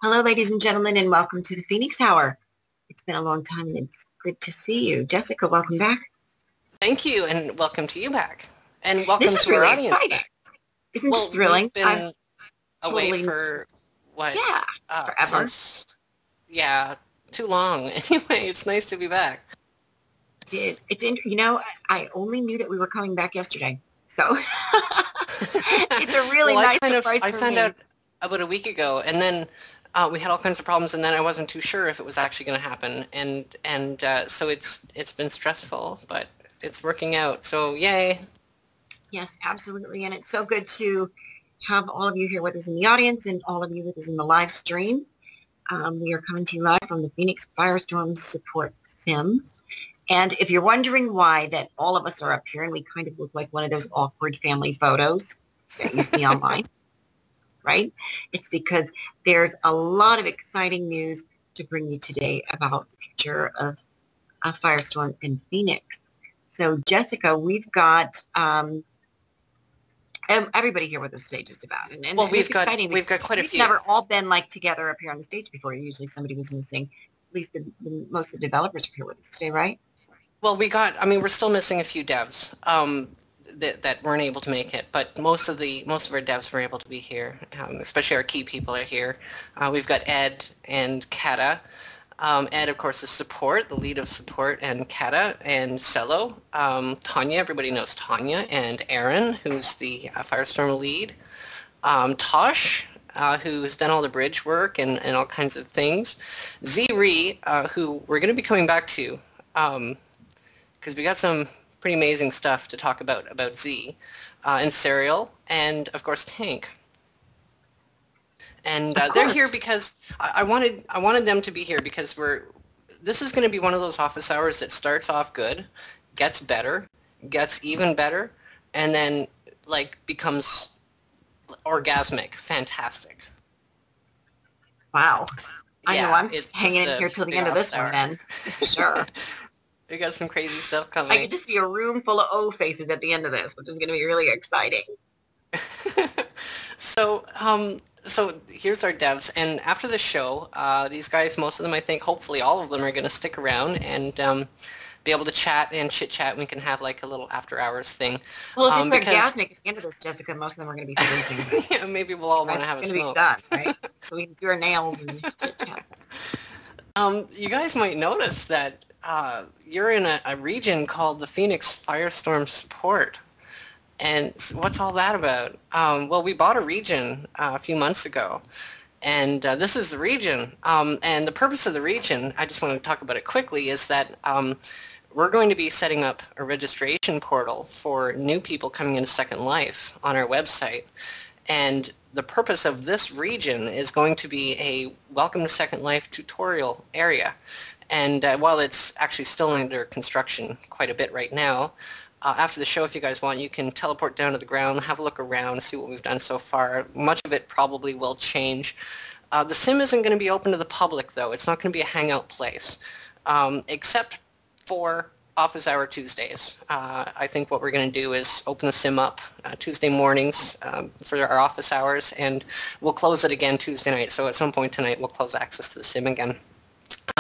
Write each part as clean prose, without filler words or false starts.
Hello, ladies and gentlemen, and welcome to the Phoenix Hour. It's been a long time, and it's good to see you. Jessica, welcome back. Thank you, and welcome to you back. And welcome This is to our really audience exciting. back. Isn't this Well, thrilling? we've been away Totally, for, what, yeah, forever. since, yeah, too long. Anyway, it's nice to be back. It is. I only knew that we were coming back yesterday, so it's a really Well, I nice kind of, surprise I for found me. out about a week ago, and then we had all kinds of problems, and then I wasn't too sure if it was actually going to happen, and so it's been stressful, but it's working out, so yay. Yes, absolutely, and it's so good to have all of you here with us in the audience and all of you with us in the live stream. We are coming to you live from the Phoenix Firestorm Support Sim. And if you're wondering why that all of us are up here and we kind of look like one of those awkward family photos that you see online, right? It's because there's a lot of exciting news to bring you today about the future of a firestorm in Phoenix. So Jessica, we've got everybody here with us today just about. Well, And it's exciting we've because got quite a we've few. never all been like together up here on the stage before. Usually somebody was missing. At least most of the developers are here with us today, right? Well, I mean, we're still missing a few devs that weren't able to make it, but most of our devs were able to be here, especially our key people are here. We've got Ed and Kata. Ed, of course, is support, the lead of support, and Kata and Cello. Tanya, everybody knows Tanya, and Aaron, who's the Firestorm lead. Tosh, who's done all the bridge work and all kinds of things. Z-Ree, who we're going to be coming back to, because we got some pretty amazing stuff to talk about Z, and Serial, and of course Tank. And they're here because I wanted them to be here because this is going to be one of those office hours that starts off good, gets better, gets even better, and then like becomes orgasmic, fantastic. Wow. I know I'm it's hanging just in a here till the big end of this office one hour. then. Sure. We got some crazy stuff I coming. get to see a room full of O faces at the end of this, which is going to be really exciting. So, so here's our devs, and after the show, these guys, most of them, I think, hopefully all of them are going to stick around and be able to chat and chit-chat. We can have like a little after-hours thing. Well, if it's orgasmic at the end of this, Jessica, most of them are going to be sleeping. Yeah, maybe we'll all want to have a smoke. It's going to be done, right? So we can do our nails and chit-chat. You guys might notice that you're in a region called the Phoenix Firestorm Support. And what's all that about? Well, we bought a region a few months ago, and this is the region. And the purpose of the region, I just want to talk about it quickly, is that we're going to be setting up a registration portal for new people coming into Second Life on our website. And the purpose of this region is going to be a Welcome to Second Life tutorial area. And while it's actually still under construction quite a bit right now, after the show, if you guys want, you can teleport down to the ground, have a look around, see what we've done so far. Much of it probably will change. The sim isn't going to be open to the public, though. It's not going to be a hangout place, except for office hour Tuesdays. I think what we're going to do is open the sim up Tuesday mornings for our office hours, and we'll close it again Tuesday night. So at some point tonight, we'll close access to the sim again.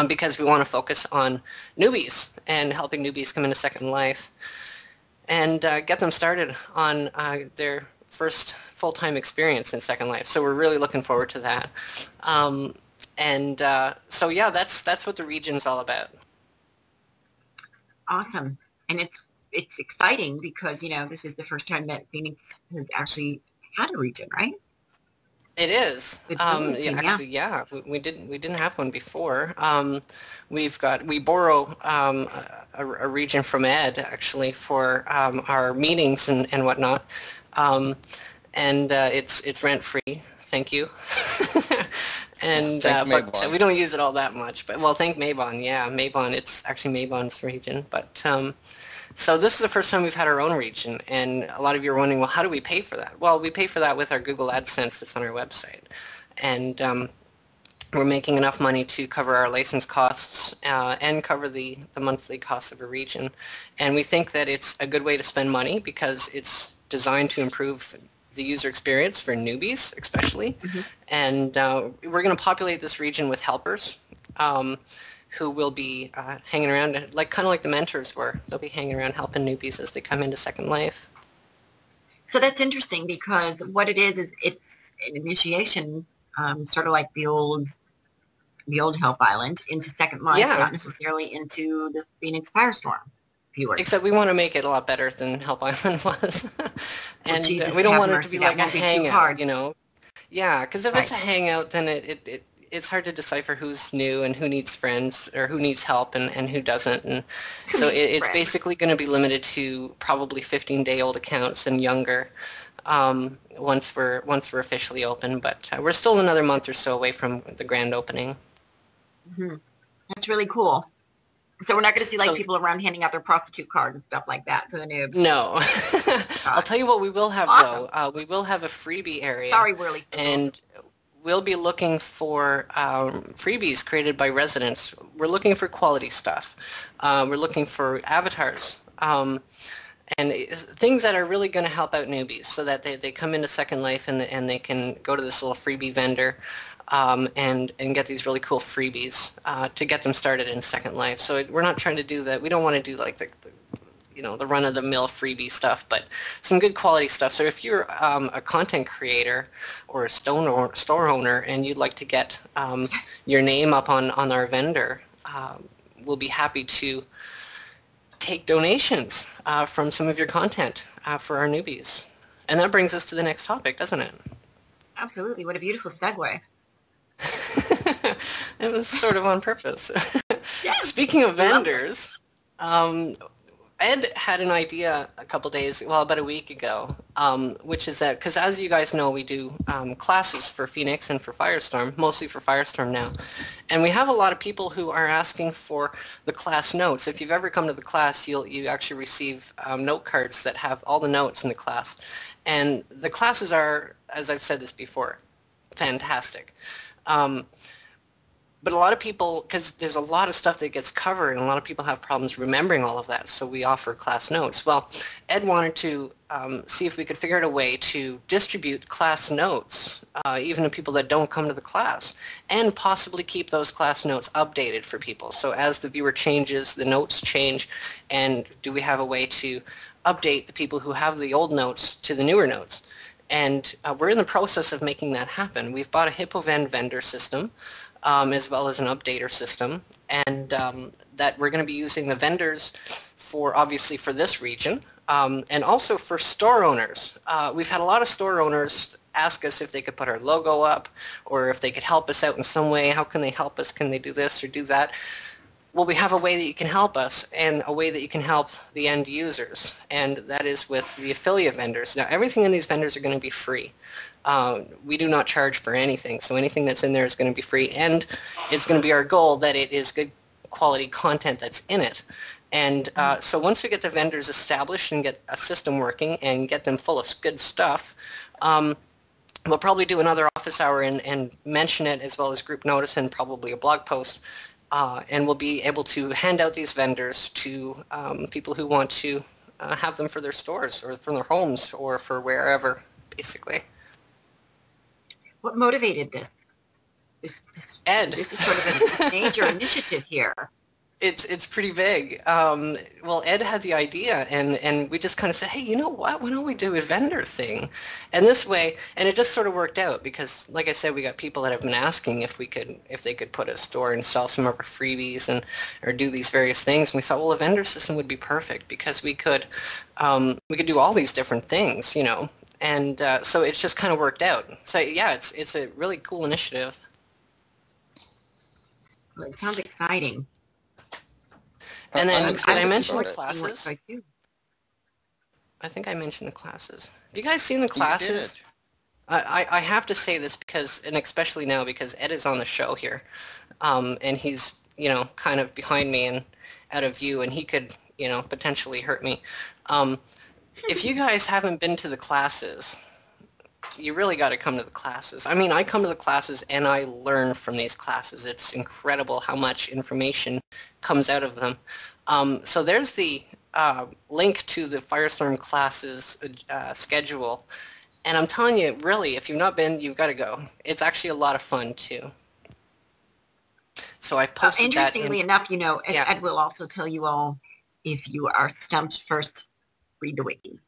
Because we want to focus on newbies and helping newbies come into Second Life and get them started on their first full-time experience in Second Life. So we're really looking forward to that. So yeah, that's what the region's all about. Awesome. And it's exciting because, this is the first time that Phoenix has actually had a region, right? It is. Actually, yeah. We didn't have one before. We borrow a region from Ed actually for our meetings and whatnot, and it's rent free. Thank you. And but we don't use it all that much. But well, thank Mabon. Yeah, Mabon. It's actually Mabon's region, but. So this is the first time we've had our own region, and a lot of you are wondering, well, how do we pay for that? Well, we pay for that with our Google AdSense that's on our website. And we're making enough money to cover our license costs and cover the monthly costs of a region. And we think that it's a good way to spend money because it's designed to improve the user experience for newbies, especially. Mhm. And we're going to populate this region with helpers who will be hanging around, like kind of like the mentors were. They'll be hanging around helping newbies as they come into Second Life. So that's interesting because what it is it's an initiation, sort of like the old Help Island into Second Life, Yeah. not necessarily into the Phoenix Firestorm viewers. Except we want to make it a lot better than Help Island was. And Jesus, we don't have want it mercy, to be that like a won't be too hangout, hard. you know? Yeah, because if it's a Right. hangout, then it's hard to decipher who's new and who needs friends or who needs help and who doesn't. And so it's Friends. basically going to be limited to probably 15-day-old accounts and younger once we're officially open. But we're still another month or so away from the grand opening. Mm-hmm. That's really cool. So we're not going to see like So- people around handing out their prostitute card and stuff like that to the noobs. No. I'll tell you what we will have, Awesome. though. We will have a freebie area. Sorry, Whirly. And we'll be looking for freebies created by residents. We're looking for quality stuff. We're looking for avatars. And things that are really going to help out newbies so that they come into Second Life and they can go to this little freebie vendor and get these really cool freebies to get them started in Second Life. So we're not trying to do that. We don't want to do like the the run-of-the-mill freebie stuff, but some good quality stuff. So if you're a content creator or a store owner and you'd like to get your name up on our vendor, we'll be happy to take donations from some of your content for our newbies. And that brings us to the next topic, doesn't it? Absolutely. What a beautiful segue. It was sort of on purpose. Yes, Speaking of lovely. vendors, Ed had an idea about a week ago, which is that, because as you guys know, we do classes for Phoenix and for Firestorm, mostly for Firestorm now. And we have a lot of people who are asking for the class notes. If you've ever come to the class, you actually receive note cards that have all the notes in the class. And the classes are, as I've said this before, fantastic. But a lot of people, because there's a lot of stuff that gets covered, and a lot of people have problems remembering all of that, so we offer class notes. Well, Ed wanted to see if we could figure out a way to distribute class notes, even to people that don't come to the class, and possibly keep those class notes updated for people. So as the viewer changes, the notes change, and do we have a way to update the people who have the old notes to the newer notes? And we're in the process of making that happen. We've bought a HippoVend vendor system, as well as an updater system, and that we're going to be using the vendors for, obviously, for this region, and also for store owners. We've had a lot of store owners ask us if they could put our logo up, or if they could help us out in some way. How can they help us? Can they do this or do that? Well, we have a way that you can help us and a way that you can help the end users, and that is with the affiliate vendors. Now, everything in these vendors are going to be free. We do not charge for anything, so anything that's in there is going to be free, and it's going to be our goal that it is good quality content that's in it. And so once we get the vendors established and get a system working and get them full of good stuff, we'll probably do another office hour and mention it, as well as group notice and probably a blog post. And we'll be able to hand out these vendors to people who want to have them for their stores or for their homes or for wherever, basically. What motivated this? Ed. This is sort of a major initiative here. It's pretty big. Well, Ed had the idea, and we just kind of said, hey, you know what? Why don't we do a vendor thing? And this way, and it just sort of worked out because, like I said, we got people that have been asking if they could put a store and sell some of our freebies or do these various things. And we thought, well, a vendor system would be perfect because we could do all these different things, And so it's just kind of worked out. So yeah, it's a really cool initiative. Well, it sounds exciting. And then, did I I'm mention the looking forward to seeing what classes? you guys do. I think I mentioned the classes. Have you guys seen the classes? I have to say this because, and especially now because Ed is on the show here, and he's, kind of behind me and out of view, and he could, potentially hurt me. If you guys haven't been to the classes, you really got to come to the classes. I mean, I come to the classes and I learn from these classes. It's incredible how much information comes out of them. So there's the link to the Firestorm classes schedule And I'm telling you, really, if you've not been, you've got to go. It's actually a lot of fun, too. So I've posted that in... Interestingly enough, Yeah. Ed will also tell you all, if you are stumped first, read the wiki.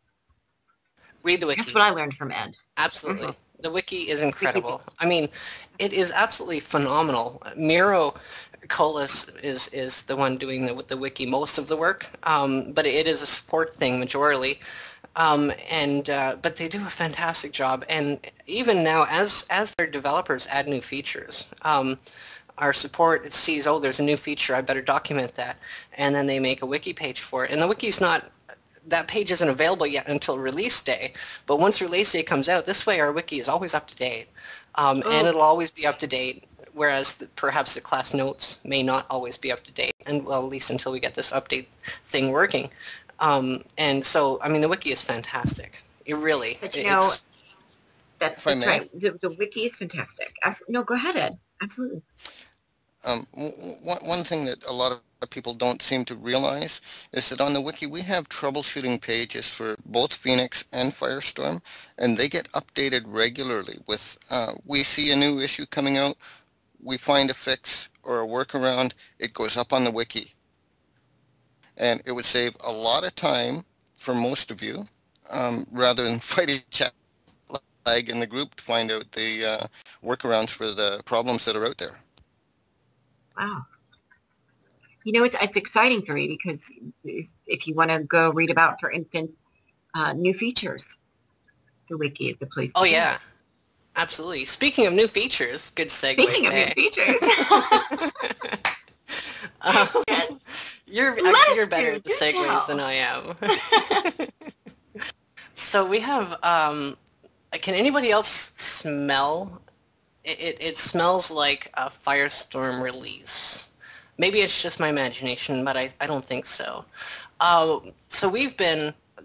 Read the wiki. That's what I learned from Ed. Absolutely. The wiki is incredible. I mean, it is absolutely phenomenal. Miro Colas is the one doing the wiki most of the work, but it is a support thing majorly. But they do a fantastic job. And even now, as their developers add new features, our support sees, oh, there's a new feature, I better document that. And then they make a wiki page for it. And the wiki's not... That page isn't available yet until release day, but once release day comes out, this way our wiki is always up to date, and it'll always be up to date, whereas perhaps the class notes may not always be up to date, and well, at least until we get this update thing working. And so, I mean, the wiki is fantastic. It really... But that's right. The wiki is fantastic. No, go ahead, Ed. Absolutely. One thing that a lot of people don't seem to realize is that on the wiki we have troubleshooting pages for both Phoenix and Firestorm, and they get updated regularly with we see a new issue coming out, we find a fix or a workaround, it goes up on the wiki, and it would save a lot of time for most of you, rather than fighting chat lag in the group to find out the workarounds for the problems that are out there. Wow. It's exciting for me because if you want to go read about, for instance, new features, the wiki is the place to go. Yeah. Absolutely. Speaking of new features, good segue. Speaking of new features. You're better at the segues than I am. So we have, can anybody else smell? It smells like a Firestorm release. Maybe it's just my imagination, but I don't think so. So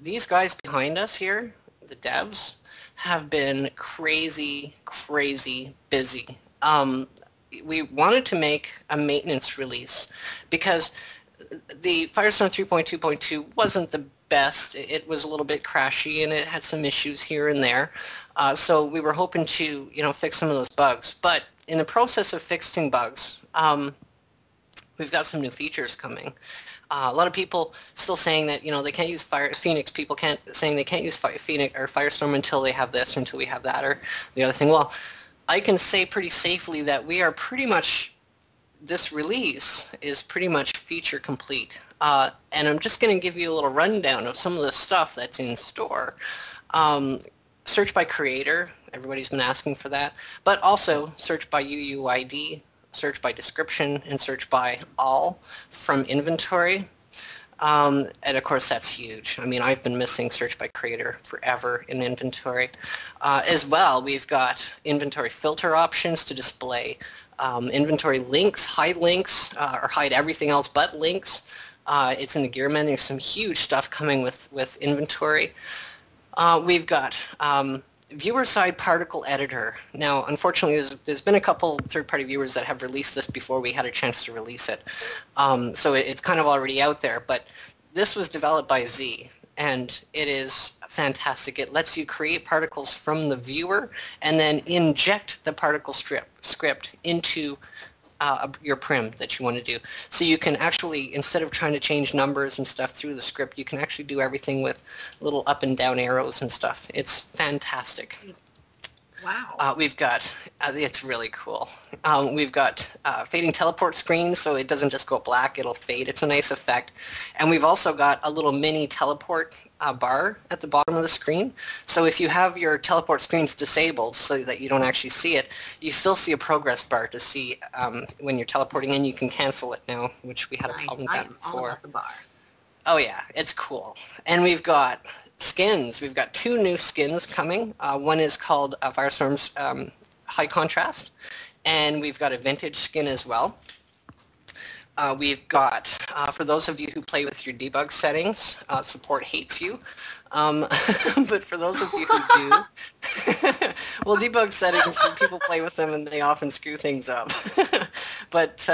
these guys behind us here, the devs, have been crazy, crazy busy. We wanted to make a maintenance release because the Firestorm 3.2.2 wasn't the best. It was a little bit crashy and it had some issues here and there. So we were hoping to, fix some of those bugs. But in the process of fixing bugs, we've got some new features coming. A lot of people still saying that, they can't use Phoenix. People saying they can't use Phoenix or Firestorm until they have this or until we have that or the other thing. Well, I can say pretty safely that we are pretty much, this release is pretty much feature complete. And I'm just going to give you a little rundown of some of the stuff that's in store. Search by creator, everybody's been asking for that, but also search by UUID, search by description, and search by all from inventory. And of course that's huge. I mean, I've been missing search by creator forever in inventory. As well, we've got inventory filter options to display inventory links, or hide everything else but links. It's in the gear menu. There's some huge stuff coming with inventory. We've got viewer side particle editor. Now, unfortunately, there's been a couple third-party viewers that have released this before we had a chance to release it. So it's kind of already out there, but this was developed by Z, and it is fantastic. It lets you create particles from the viewer and then inject the particle script into your prim that you want to do. So you can actually, instead of trying to change numbers and stuff through the script, you can actually do everything with little up and down arrows and stuff. It's fantastic. Wow. We've got, it's really cool. We've got fading teleport screens, so it doesn't just go black, it'll fade. It's a nice effect. And we've also got a little mini teleport bar at the bottom of the screen. So if you have your teleport screens disabled so that you don't actually see it, you still see a progress bar to see when you're teleporting, and you can cancel it now, which we had a problem with that before. All about the bar. Oh yeah, it's cool. And we've got skins. We've got 2 new skins coming. One is called Firestorm's High Contrast, and we've got a vintage skin as well. We've got, for those of you who play with your debug settings, support hates you. But for those of you who do, well, debug settings, people play with them and they often screw things up. But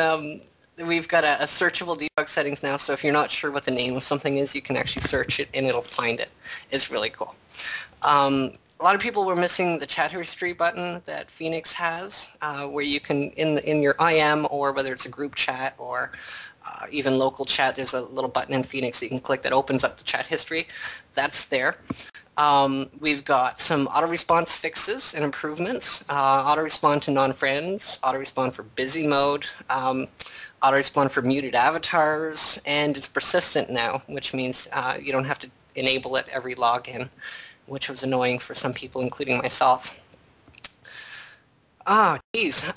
we've got a searchable debug settings now, so if you're not sure what the name of something is, you can actually search it and it'll find it. It's really cool. a lot of people were missing the chat history button that Phoenix has, where you can, in your IM, or whether it's a group chat or even local chat, there's a little button in Phoenix that you can click that opens up the chat history. That's there. We've got some auto-response fixes and improvements. Auto-respond to non-friends, auto-respond for busy mode, auto-respond for muted avatars, and it's persistent now, which means you don't have to enable it every login, which was annoying for some people, including myself. Geez.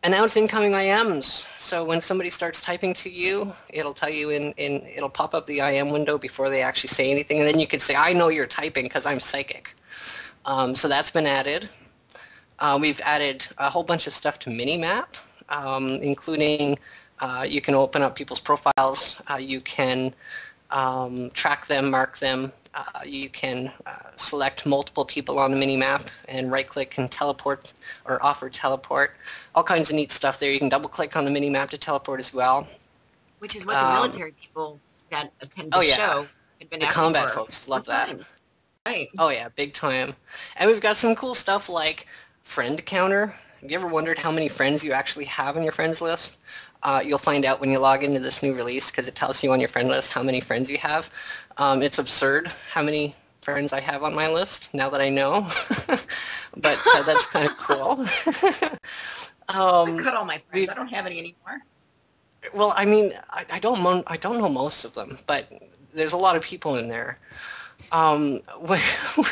Announce incoming IMs. So when somebody starts typing to you, it'll tell you it'll pop up the IM window before they actually say anything, and then you can say, I know you're typing because I'm psychic. So that's been added. We've added a whole bunch of stuff to Minimap, including you can open up people's profiles, you can track them, mark them, you can select multiple people on the mini-map and right-click and teleport or offer teleport. All kinds of neat stuff there. You can double-click on the mini-map to teleport as well. Which is what the military people that attend the show had been the asking combat for folks love that. Right. Oh yeah, big time. And we've got some cool stuff like friend counter. Have you ever wondered how many friends you actually have on your friends list? You'll find out when you log into this new release because it tells you on your friend list how many friends you have. It's absurd how many friends I have on my list now that I know, but that's kind of cool. I cut all my friends. I don't have any anymore. Well, I mean, I don't know most of them, but there's a lot of people in there.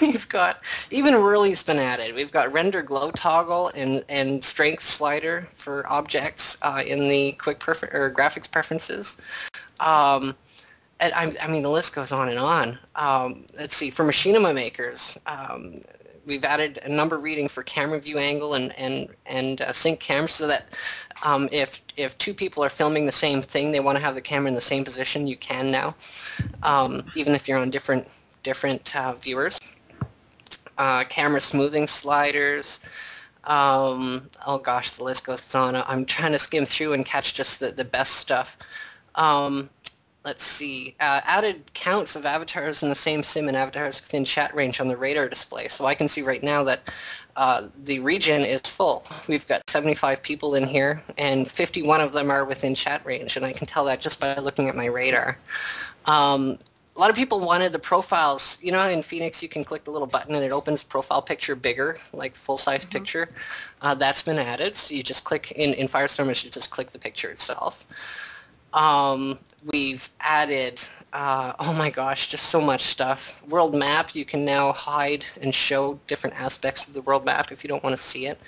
We've got, even Whirly's been added. We've got render glow toggle and strength slider for objects in the quick graphics preferences. And I mean, the list goes on and on. Let's see, for machinima makers, we've added a number reading for camera view angle and sync cameras so that if two people are filming the same thing, they want to have the camera in the same position, you can now, even if you're on different viewers. Camera smoothing sliders. Oh gosh, the list goes on. I'm trying to skim through and catch just the best stuff. Let's see. Added counts of avatars in the same sim and avatars within chat range on the radar display. So I can see right now that the region is full. We've got 75 people in here, and 51 of them are within chat range, and I can tell that just by looking at my radar. A lot of people wanted the profiles. You know how in Phoenix you can click the little button and it opens the profile picture bigger, like full-size picture? That's been added. So you just click, in Firestorm, you should just click the picture itself. We've added, oh my gosh, just so much stuff. World map, you can now hide and show different aspects of the world map if you don't want to see it.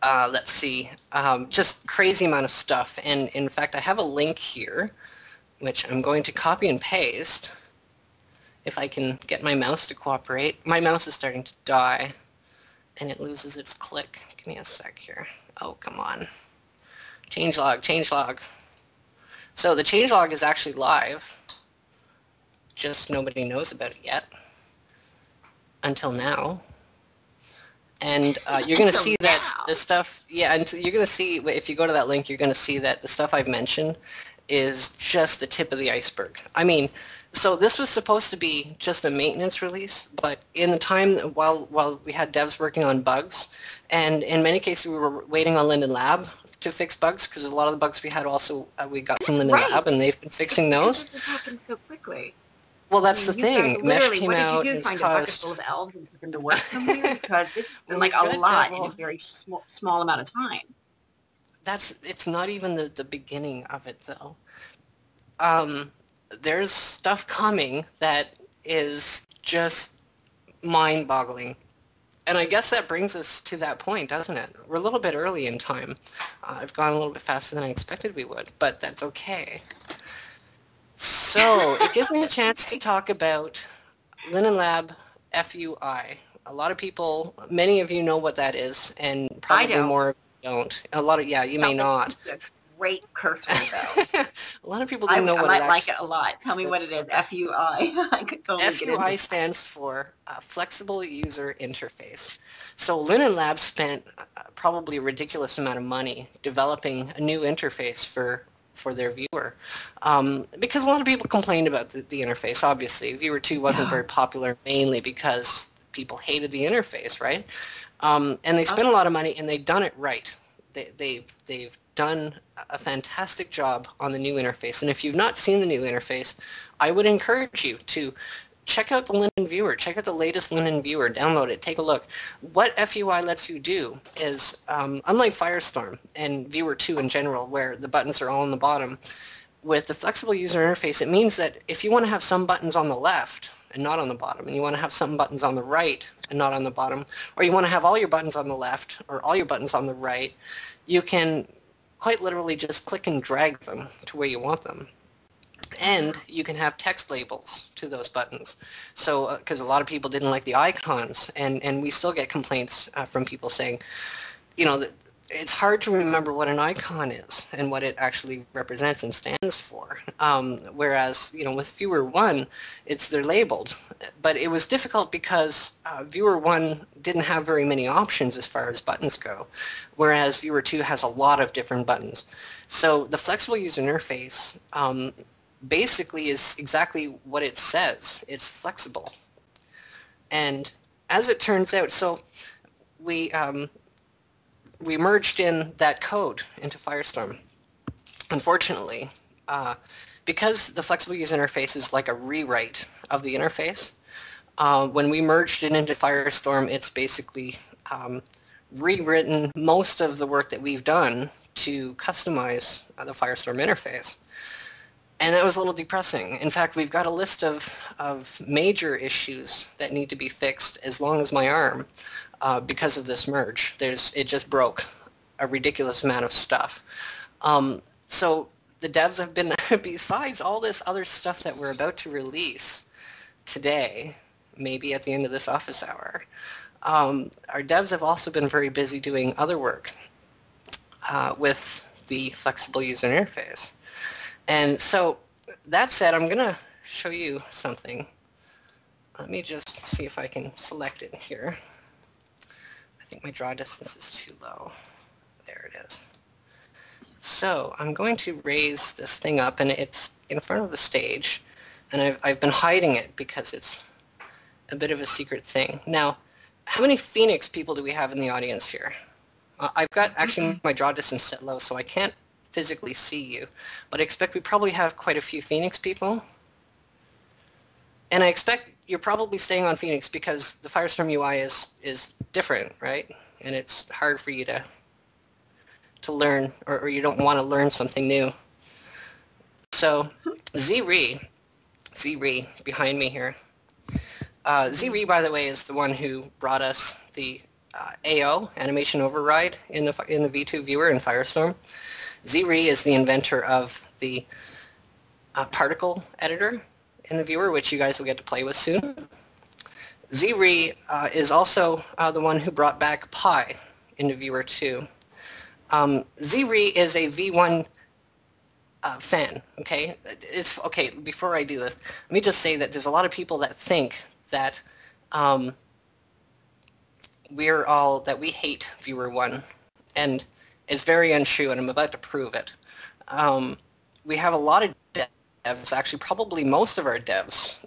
Let's see, just crazy amount of stuff. And in fact, I have a link here which I'm going to copy and paste if I can get my mouse to cooperate. My mouse is starting to die and it loses its click. Give me a sec here. Oh, come on. Changelog, changelog. So the changelog is actually live, just nobody knows about it yet until now. And you're going to see that the stuff, yeah, and you're going to see, if you go to that link, you're going to see that the stuff I've mentioned is just the tip of the iceberg. I mean, so this was supposed to be just a maintenance release, but in the time while we had devs working on bugs, and in many cases we were waiting on Linden Lab to fix bugs, because a lot of the bugs we had also we got from Linden Lab, and they've been fixing those. This happened so quickly. Well, that's the thing. Mesh came out. What did you do? Find a bucket full of elves and put them to work somewhere? Because this has been like a lot in a very small amount of time. It's not even the beginning of it, though. There's stuff coming that is just mind-boggling. And I guess that brings us to that point, doesn't it? We're a little bit early in time. I've gone a little bit faster than I expected we would, but that's okay. So it gives me a chance to talk about Linden Lab FUI. A lot of people, many of you know what that is, and probably more don't. A lot of, yeah, you may not. Great curse word, though. A lot of people don't know what it I might like it a lot. Tell me what it is. FUI. I could totally get FUI stands for Flexible User Interface. So Linden Labs spent probably a ridiculous amount of money developing a new interface for for their viewer. Because a lot of people complained about the interface, obviously. Viewer 2 wasn't very popular mainly because people hated the interface, right? And they spent a lot of money, and they've done it right. They've done a fantastic job on the new interface. And if you've not seen the new interface, I would encourage you to check out the Linen Viewer. Check out the latest Linen Viewer. Download it. Take a look. What FUI lets you do is, unlike Firestorm and Viewer 2 in general, where the buttons are all on the bottom, with the flexible user interface, it means that if you want to have some buttons on the left and not on the bottom, and you want to have some buttons on the right and not on the bottom, or you want to have all your buttons on the left or all your buttons on the right, you can quite literally just click and drag them to where you want them. And you can have text labels to those buttons. So, because a lot of people didn't like the icons, and we still get complaints from people saying, you know, that it's hard to remember what an icon is and what it actually represents and stands for. Whereas, you know, with Viewer 1, they're labeled. But it was difficult because Viewer 1 didn't have very many options as far as buttons go, whereas Viewer 2 has a lot of different buttons. So the flexible user interface basically is exactly what it says. It's flexible. And as it turns out, so we merged in that code into Firestorm. Unfortunately, because the flexible user interface is like a rewrite of the interface, when we merged it into Firestorm, it's basically rewritten most of the work that we've done to customize the Firestorm interface. And that was a little depressing. In fact, we've got a list of major issues that need to be fixed as long as my arm because of this merge. It just broke a ridiculous amount of stuff. So the devs have been, besides all this other stuff that we're about to release today, maybe at the end of this office hour, our devs have also been very busy doing other work with the flexible user interface. And so that said, I'm going to show you something. Let me just see if I can select it here. I think my draw distance is too low. There it is. So I'm going to raise this thing up, and it's in front of the stage. And I've been hiding it because it's a bit of a secret thing. Now, how many Phoenix people do we have in the audience here? I've got actually my draw distance set low, so I can't physically see you, but I expect we probably have quite a few Phoenix people. And I expect you're probably staying on Phoenix because the Firestorm UI is different, right? And it's hard for you to learn, or you don't want to learn something new. So Z-Re behind me here. Z-Re, by the way, is the one who brought us the AO, animation override, in the V2 viewer in Firestorm. Z-Re is the inventor of the particle editor in the viewer, which you guys will get to play with soon. Z-Re is also the one who brought back Pi into Viewer 2. Z-Re is a V1 fan, okay? Okay, before I do this, let me just say that there's a lot of people that think that we hate Viewer 1, and it's very untrue, and I'm about to prove it. We have a lot of devs, actually probably most of our devs,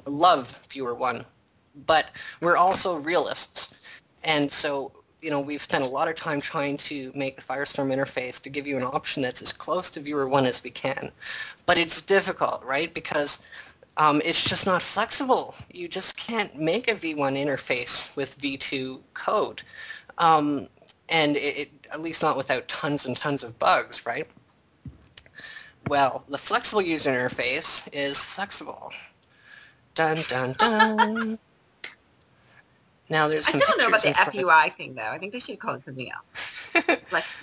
love Viewer 1, but we're also realists. And so, you know, we've spent a lot of time trying to make the Firestorm interface to give you an option that's as close to Viewer 1 as we can. But it's difficult, right? Because it's just not flexible. You just can't make a V1 interface with V2 code. And at least not without tons and tons of bugs, right? Well, the flexible user interface is flexible. Dun, dun, dun. Now there's some I still don't know about the pictures in FUI thing, though. I think they should call it something else.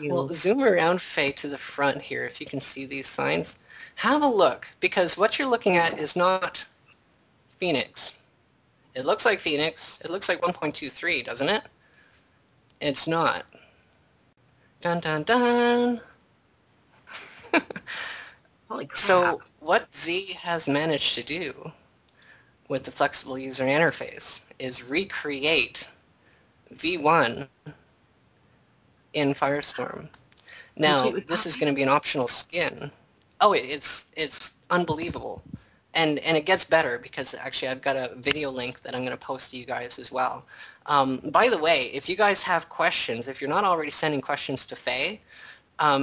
Well, zoom around, Faye, to the front here, if you can see these signs. Have a look, because what you're looking at is not Phoenix. It looks like Phoenix. It looks like 1.23, doesn't it? It's not. Dun, dun, dun. Holy crap. So what Z has managed to do with the flexible user interface is recreate V1 in Firestorm. Now, this is going to be an optional skin, Oh, it's unbelievable. And it gets better because actually I've got a video link that I'm going to post to you guys as well. By the way, if you guys have questions, if you're not already sending questions to Faye,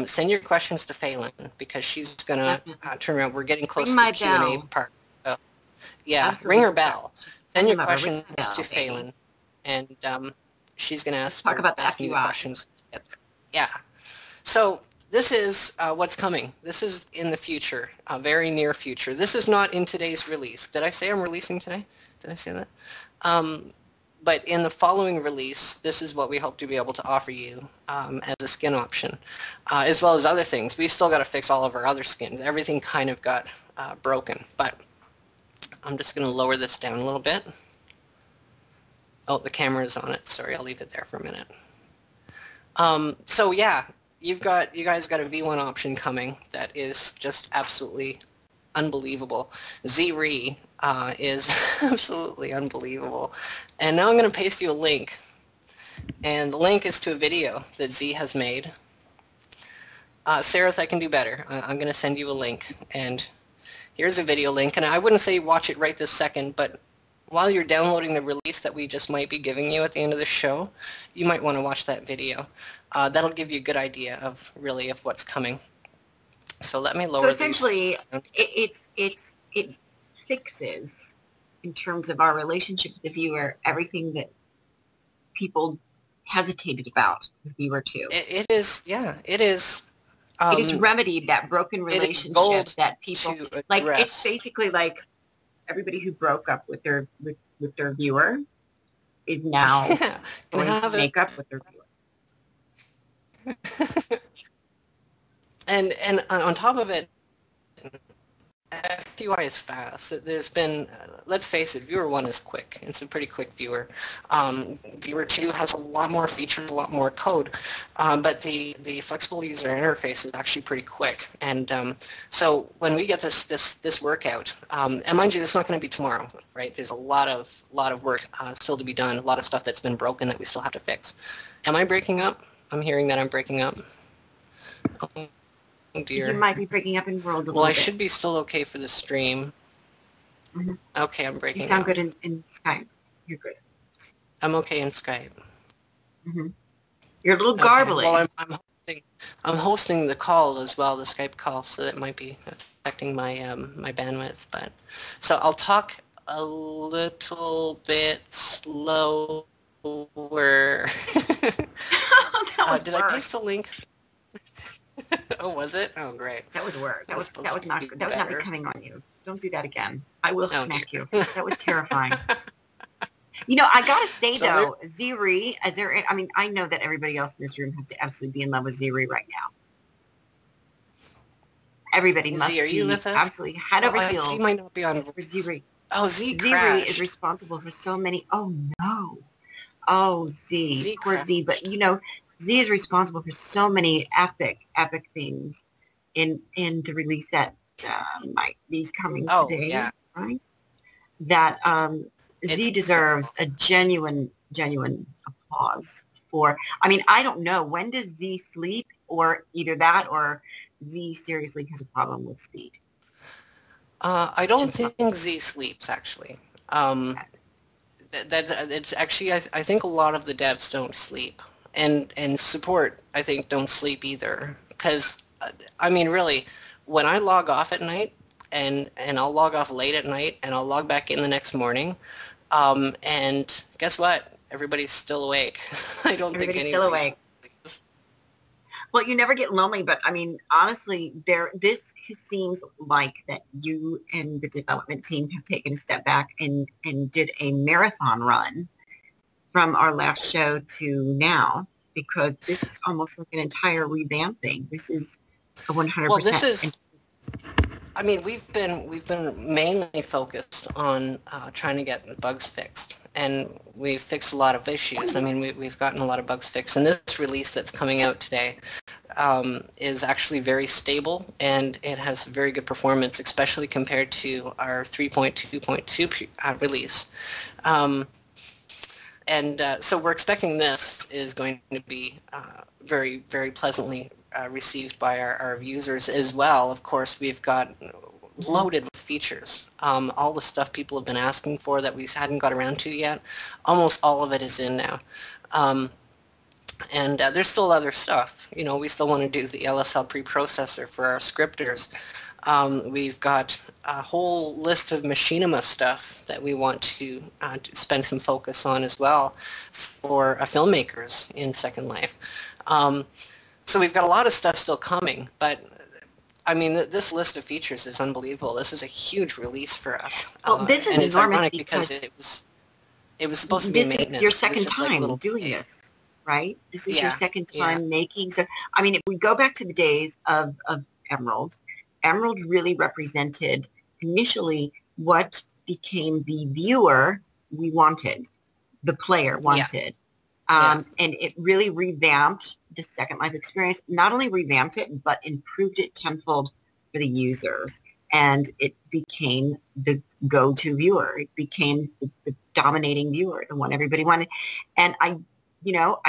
send your questions to Phelan because she's going to turn around. We're getting close to the Q&A part. Yeah, Absolutely. ring her bell. Send your questions bell, to Phelan, and she's going to ask me the questions. Yeah. So this is what's coming. This is in the future, a very near future. This is not in today's release. Did I say I'm releasing today? Did I say that? But in the following release, this is what we hope to be able to offer you as a skin option, as well as other things. We've still got to fix all of our other skins. Everything kind of got broken, but I'm just going to lower this down a little bit. Oh, the camera is on it. Sorry, I'll leave it there for a minute. So yeah, you guys got a V1 option coming that is just absolutely unbelievable. Z-Re is absolutely unbelievable. And now I'm going to paste you a link. And the link is to a video that Z has made. Sarah, I can do better. I'm going to send you a link. And here's a video link. And I wouldn't say watch it right this second, but while you're downloading the release that we just might be giving you at the end of the show, you might want to watch that video. That'll give you a good idea of really of what's coming. So let me lower these. So essentially, it fixes, in terms of our relationship with the viewer, everything that people hesitated about with Viewer 2. It is, yeah, it is. It has remedied that broken relationship that people, like, it's basically like everybody who broke up with their viewer is now going to make up with their viewer. And on top of it, FTY is fast. There's been, let's face it, Viewer 1 is quick. It's a pretty quick viewer. Viewer 2 has a lot more features, a lot more code, but the flexible user interface is actually pretty quick. And so when we get this workout, and mind you, it's not going to be tomorrow, right? There's a lot of work still to be done, a lot of stuff that's been broken that we still have to fix. Am I breaking up? I'm hearing that I'm breaking up. Oh dear. You might be breaking up in world a little bit. Well, I should be still okay for the stream. Mm-hmm. Okay, I'm breaking up. You sound good in Skype. You're good. I'm okay in Skype. Mm-hmm. You're a little garbly. Well, I'm hosting the call as well, the Skype call, so that might be affecting my my bandwidth. But so I'll talk a little bit slower. Did I paste the link? Oh, was it? Oh, great. That was work. That was not good. That was not me coming on you. Don't do that again. I will smack you. That was terrifying. You know, I gotta say though, Z-Re, I mean, I know that everybody else in this room has to absolutely be in love with Z-Re right now. Everybody must are you be with us? absolutely head over heels. Z might not be on for Z-Re. Oh, Z Z-Re is responsible for so many. Oh no. Oh, Z. Poor Z. But you know, Z is responsible for so many epic things in the release that might be coming today, yeah. right? That Z deserves a genuine applause for. I mean, I don't know, when does Z sleep, or either that or Z seriously has a problem with speed? I don't think Z sleeps actually. It's actually I think a lot of the devs don't sleep. And support, I think, don't sleep either. Because, I mean, really, when I log off at night, and I'll log off late at night, and I'll log back in the next morning, and guess what? Everybody's still awake. I don't think anybody's still awake. Sleeps. Well, you never get lonely, but, I mean, honestly, this seems like that you and the development team have taken a step back and did a marathon run from our last show to now, because this is almost like an entire revamping. This is a 100%. Well, this is. I mean, we've been mainly focused on trying to get the bugs fixed, and we've fixed a lot of issues. I mean, we've gotten a lot of bugs fixed, and this release that's coming out today is actually very stable, and it has very good performance, especially compared to our 3.2.2 release. And so we're expecting this is going to be very, very pleasantly received by our users as well. Of course, we've got loaded with features. All the stuff people have been asking for that we hadn't got around to yet, almost all of it is in now. And there's still other stuff. You know, we still want to do the LSL preprocessor for our scripters. We've got a whole list of machinima stuff that we want to spend some focus on as well for filmmakers in Second Life. So we've got a lot of stuff still coming, but I mean, this list of features is unbelievable. This is a huge release for us. Well, this is and it's enormous ironic because it was supposed to be maintenance. This is your second time like doing this, right? This is your second yeah. time making. So, I mean, if we go back to the days of Emerald, Emerald really represented initially what became the viewer we wanted, the player wanted. And it really revamped the Second Life experience, not only revamped it, but improved it tenfold for the users. And it became the go-to viewer. It became the dominating viewer, the one everybody wanted. And I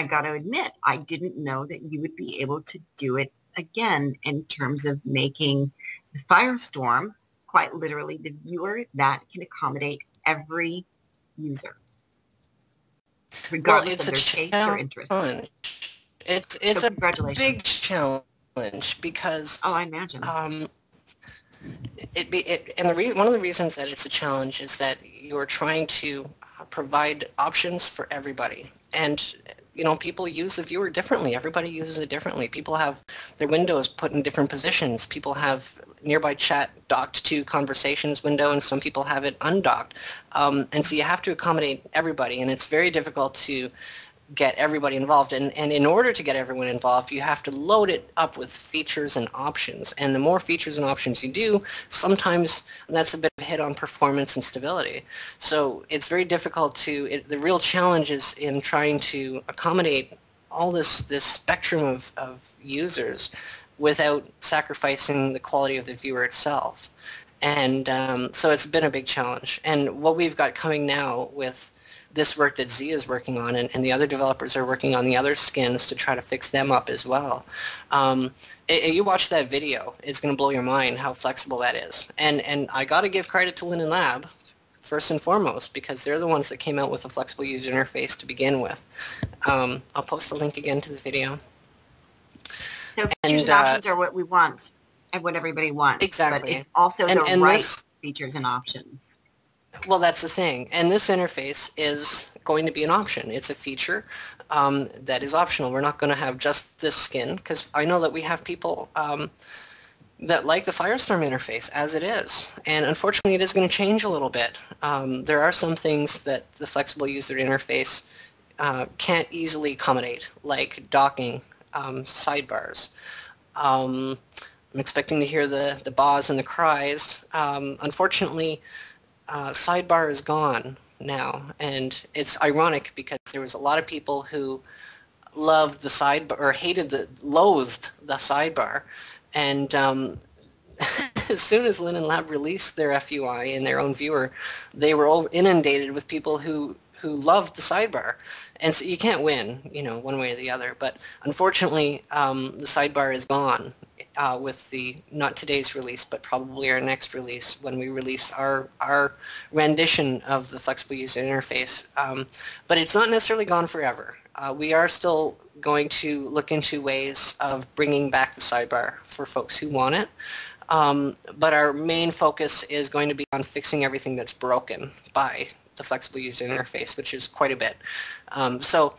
got to admit, I didn't know that you would be able to do it again in terms of making the Firestorm quite literally the viewer that can accommodate every user, regardless of their taste or interest. It's a big challenge because I imagine. One of the reasons that it's a challenge is that you're trying to provide options for everybody, and you know, people use the viewer differently. Everybody uses it differently. People have their windows put in different positions. People have nearby chat docked to conversations window, and some people have it undocked. And so you have to accommodate everybody, and it's very difficult to get everybody involved. And in order to get everyone involved, you have to load it up with features and options. And the more features and options you do, sometimes that's a bit of a hit on performance and stability. So it's very difficult the real challenge is in trying to accommodate all this spectrum of users without sacrificing the quality of the viewer itself. And so it's been a big challenge. And what we've got coming now with this work that Z is working on, and the other developers are working on the other skins to try to fix them up as well. You watch that video, it's going to blow your mind how flexible that is. And I got to give credit to Linen Lab, first and foremost, because they're the ones that came out with a flexible user interface to begin with. I'll post the link again to the video. So features and options are what we want and what everybody wants. Exactly. But it's also the right features and options. Well, that's the thing. And this interface is going to be an option. It's a feature that is optional. We're not going to have just this skin, because I know that we have people that like the Firestorm interface as it is. And unfortunately, it is going to change a little bit. There are some things that the flexible user interface can't easily accommodate, like docking sidebars. I'm expecting to hear the baws and the cries. Unfortunately, sidebar is gone now, and it's ironic because there was a lot of people who loved the sidebar or loathed the sidebar, and as soon as Linen Lab released their FUI and their own viewer, they were inundated with people who loved the sidebar. And so you can't win, you know, one way or the other. But unfortunately, the sidebar is gone with the, not today's release, but probably our next release when we release our rendition of the flexible user interface. But it's not necessarily gone forever. We are still going to look into ways of bringing back the sidebar for folks who want it. But our main focus is going to be on fixing everything that's broken by the flexible user interface, which is quite a bit. So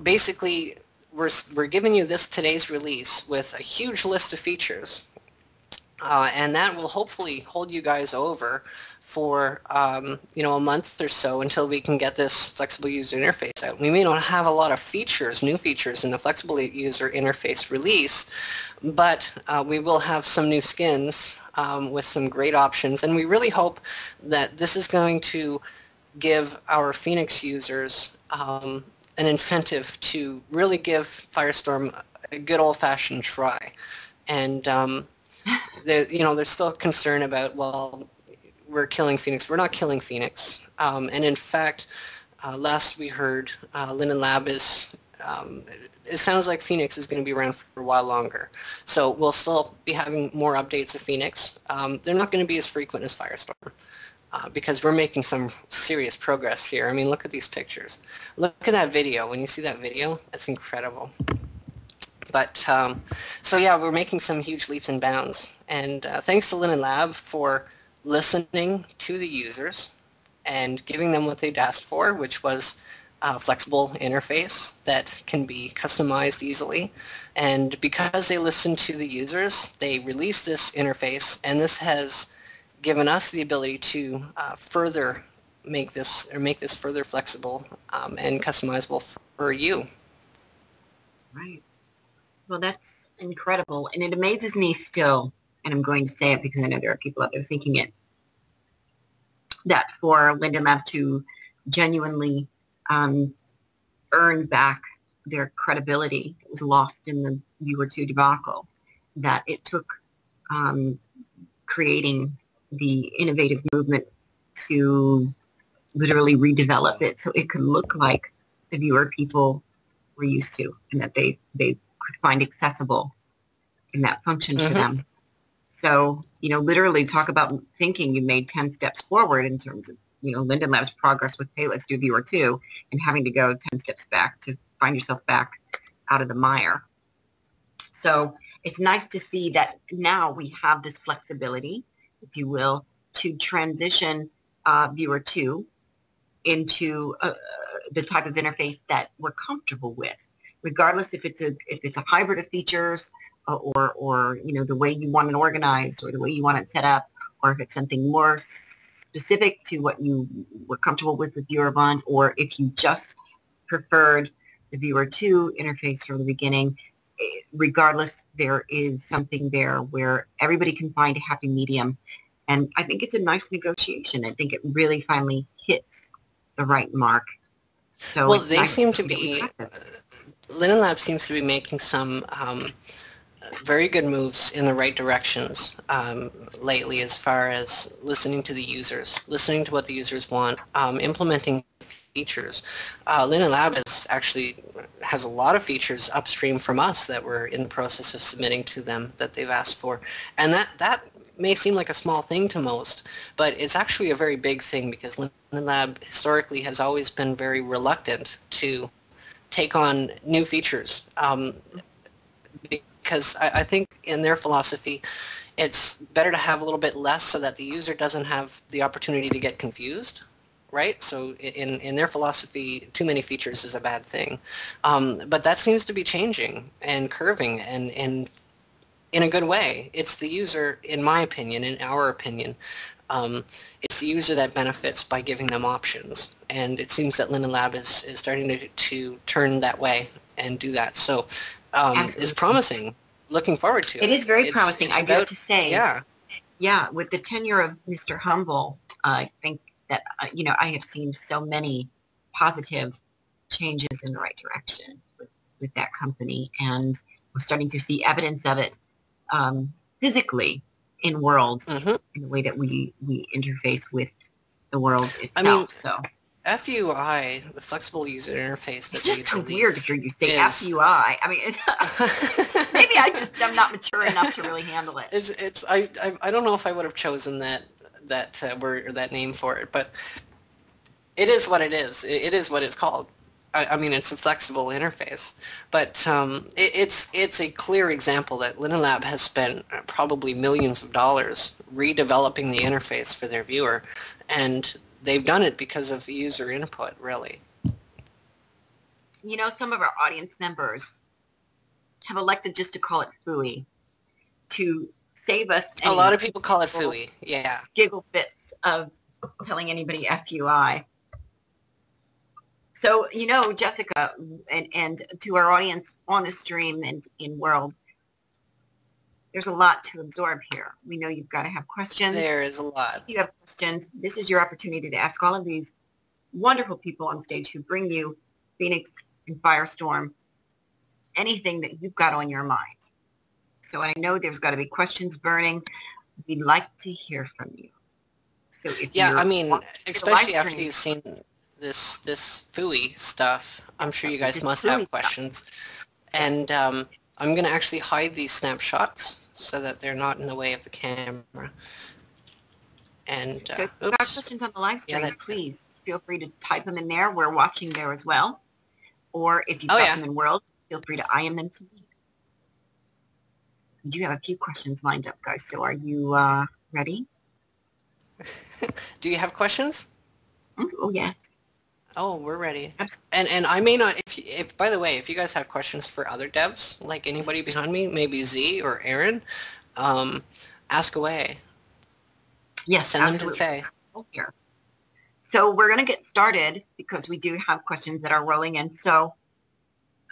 basically, we're giving you today's release with a huge list of features, and that will hopefully hold you guys over for you know, a month or so until we can get this flexible user interface out. We may not have a lot of features, new features in the flexible user interface release, but we will have some new skins with some great options, and we really hope that this is going to give our Phoenix users an incentive to really give Firestorm a good old-fashioned try. And there's still concern about, well, we're killing Phoenix. We're not killing Phoenix. And in fact, last we heard, Linen Lab is it sounds like Phoenix is going to be around for a while longer. So we'll still be having more updates of Phoenix. They're not going to be as frequent as Firestorm. Because we're making some serious progress here. I mean, look at these pictures. Look at that video. When you see that video, that's incredible. But, so yeah, we're making some huge leaps and bounds. And thanks to Linen Lab for listening to the users and giving them what they'd asked for, which was a flexible interface that can be customized easily. And because they listened to the users, they released this interface, and this has given us the ability to further make this further flexible and customizable for you. Right. Well, that's incredible, and it amazes me still, and I'm going to say it because I know there are people out there thinking it, that for Linden Lab to genuinely earn back their credibility that was lost in the Viewer 2 debacle, that it took creating the innovative movement to literally redevelop it so it could look like the viewer people were used to, and that they could find accessible in that function for them. So, literally talk about thinking you made 10 steps forward in terms of, Linden Lab's progress with Hey, Let's Do Viewer 2, and having to go 10 steps back to find yourself back out of the mire. So it's nice to see that now we have this flexibility, if you will, to transition Viewer 2 into the type of interface that we're comfortable with, regardless if it's a hybrid of features or the way you want it organized or the way you want it set up, or if it's something more specific to what you were comfortable with Viewer 1, or if you just preferred the Viewer 2 interface from the beginning. Regardless, there is something there where everybody can find a happy medium. And I think it's a nice negotiation. I think it really finally hits the right mark. So well, they seem to be, Linen Lab seems to be making some very good moves in the right directions lately, as far as listening to the users, listening to what the users want, implementing features. Linen Lab has a lot of features upstream from us that we're in the process of submitting to them that they've asked for. And that may seem like a small thing to most, but it's actually a very big thing, because Linen Lab historically has always been very reluctant to take on new features. Because I think in their philosophy, it's better to have a little bit less so that the user doesn't have the opportunity to get confused. Right? So in their philosophy, too many features is a bad thing. But that seems to be changing and curving, and in a good way. It's the user, in my opinion, in our opinion, it's the user that benefits by giving them options. And it seems that Linen Lab is starting to turn that way and do that. So it's promising. Looking forward to it. It is very promising, I dare to say. Yeah, with the tenure of Mr. Humble, I think that, I have seen so many positive changes in the right direction with that company, and we're starting to see evidence of it physically in world, in the way that we interface with the world itself. I mean, so FUI, the flexible user interface that it's just so released, weird to hear you say FUI. I mean, maybe I'm not mature enough to really handle it. I don't know if I would have chosen that word or that name for it, but it is what it is. It is what it's called. I mean, it's a flexible interface, but it's a clear example that Linen Lab has spent probably millions of dollars redeveloping the interface for their viewer, and they've done it because of user input, really. Some of our audience members have elected just to call it FUI to save us. A lot of people call it FUI, yeah. Giggle bits of telling anybody FUI. So, Jessica, and to our audience on the stream and in world, there's a lot to absorb here. We know you've got to have questions. There is a lot. If you have questions, this is your opportunity to ask all of these wonderful people on stage who bring you Phoenix and Firestorm, anything that you've got on your mind. So I know there's got to be questions burning. We'd like to hear from you. So if I mean, especially after you've seen this FUI stuff. I'm sure you guys This must FUI have stuff. questions. And I'm going to actually hide these snapshots so that they're not in the way of the camera. And, So if you've got questions on the live stream, please feel free to type them in there. We're watching there as well. Or if you've got them in World, feel free to IM them to me. We do have a few questions lined up, guys. So are you ready? Do you have questions? Oh, yes. Oh, we're ready. Absolutely. And I may not, if by the way, if you guys have questions for other devs, like anybody behind me, maybe Z or Aaron, ask away. Yes, Send absolutely. them to Faye. Here. So we're going to get started because we do have questions that are rolling in. So,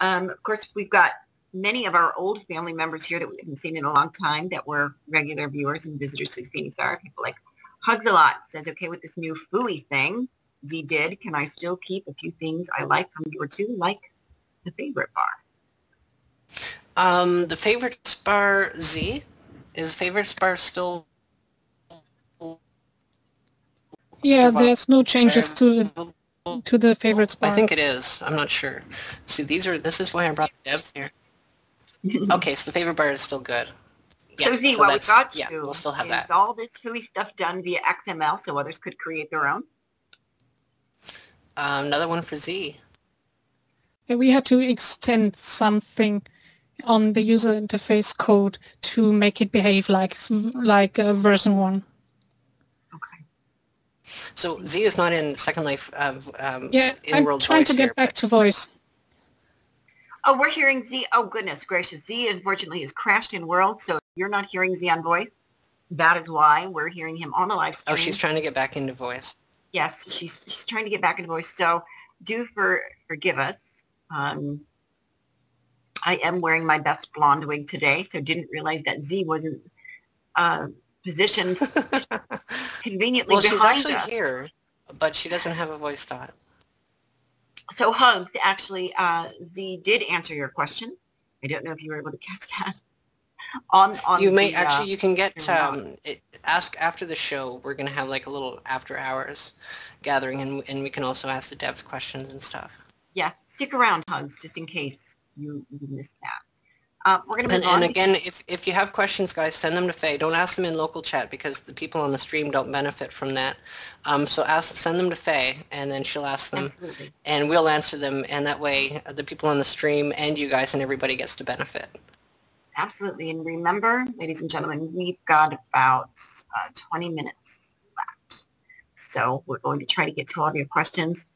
of course, we've got many of our old family members here that we haven't seen in a long time that were regular viewers and visitors to the Phoenix Hour. People like Hugs a Lot says, okay, with this new FUI thing Z did, can I still keep a few things I like from your two, like the favorite bar? The favorites bar Z? Is favorites bar still... Yeah, there's no changes to the favorites bar. I think it is. I'm not sure. See, this is why I brought the devs here. Okay, so the favorite bar is still good. Yeah, so Z, what we got you we'll still have that. all this FUI stuff done via XML so others could create their own? Another one for Z. Yeah, we had to extend something on the user interface code to make it behave like version 1. Okay. So Z is not in Second Life yeah, in World I'm trying Voice to get back to voice. Oh, we're hearing Z. Oh, goodness gracious. Z, unfortunately, has crashed in World, so you're not hearing Z on voice. That is why we're hearing him on the live stream. Oh, she's trying to get back into voice. Yes, she's trying to get back into voice. So do forgive us. I am wearing my best blonde wig today, so didn't realize that Z wasn't positioned conveniently well, behind she's actually us. here, but she doesn't have a voice dot. So Hugs, actually, Z did answer your question. I don't know if you were able to catch that. You may actually. You can get ask after the show. We're gonna have like a little after hours gathering, and we can also ask the devs questions and stuff. Yes, stick around, Hugs, just in case you missed that. We're gonna move on. And again, if you have questions, guys, send them to Faye. Don't ask them in local chat because the people on the stream don't benefit from that. So send them to Faye, and then she'll ask them, Absolutely. and we'll answer them, and that way the people on the stream and you guys and everybody gets to benefit. Absolutely. And remember, ladies and gentlemen, we've got about 20 minutes left. So we're going to try to get to all of your questions.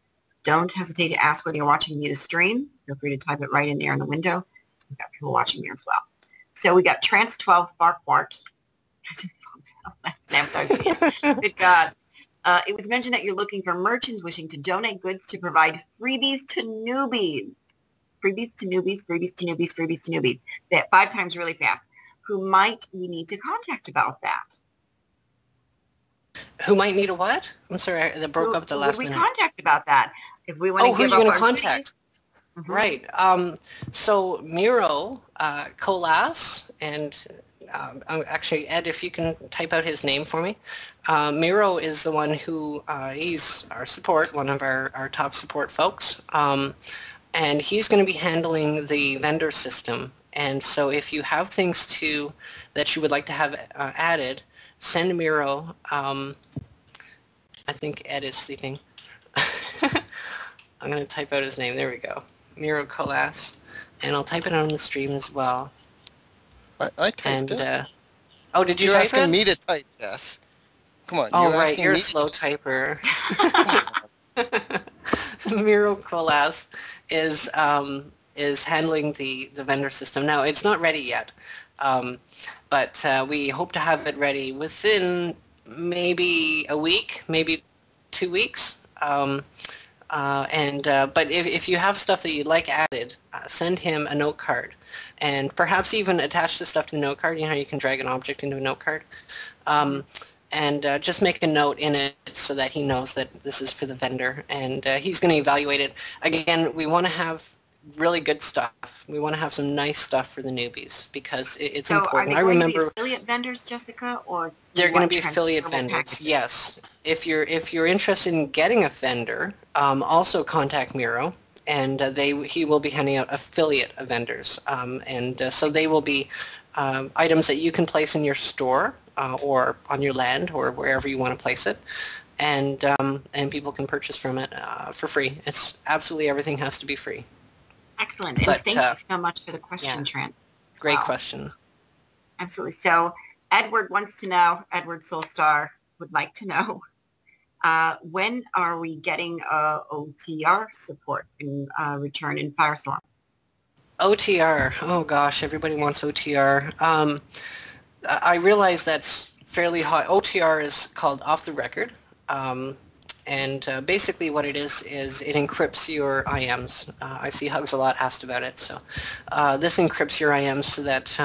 Don't hesitate to ask whether you're watching via the stream. Feel free to type it right in there in the window. We've got people watching here as well. So we got Trans12 Farquhart. Good God. It was mentioned that you're looking for merchants wishing to donate goods to provide freebies to newbies. Freebies to newbies, freebies to newbies, freebies to newbies. That 5 times really fast. Who might we need to contact about that? Who might need a what? I'm sorry, that broke up at the last minute. Who we contact about that? If we want to who are give you up going our to contact? Mm-hmm. Right. So Miro Colas, and actually, Ed, if you can type out his name for me. Miro is the one who, he's our support, one of our top support folks. And he's going to be handling the vendor system. And so if you have things that you would like to have added, send Miro. I think Ed is sleeping. I'm going to type out his name. There we go. Miro Colas. And I'll type it on the stream as well. I typed it. Oh, did you You're type asking it? me to type, yes. Come on. Oh, you're right. asking You're me a slow typer. Miro Colas is handling the vendor system. Now, it's not ready yet, but we hope to have it ready within maybe a week, maybe 2 weeks. But if you have stuff that you'd like added, send him a note card, and perhaps even attach the stuff to the note card. You know how you can drag an object into a note card. And just make a note in it so that he knows that this is for the vendor, and he's going to evaluate it. Again, we want to have really good stuff. We want to have some nice stuff for the newbies because it's So are important. they I going to be remember affiliate vendors, Jessica, or do they're you going to want be affiliate transferable vendors. packages? Yes, if you're interested in getting a vendor, also contact Miro, and he will be handing out affiliate vendors, so they will be items that you can place in your store or on your land or wherever you want to place it, and people can purchase from it for free. It's absolutely everything has to be free. Excellent, and But, thank you so much for the question, yeah, Trent. great question. Absolutely. So Edward wants to know, Edward Soulstar would like to know, when are we getting OTR support in return in Firestorm? OTR. Oh gosh, everybody wants OTR. I realize that's fairly high. OTR is called off the record. And basically what it is it encrypts your IMs. I see Hugs a lot asked about it. So this encrypts your IMs so that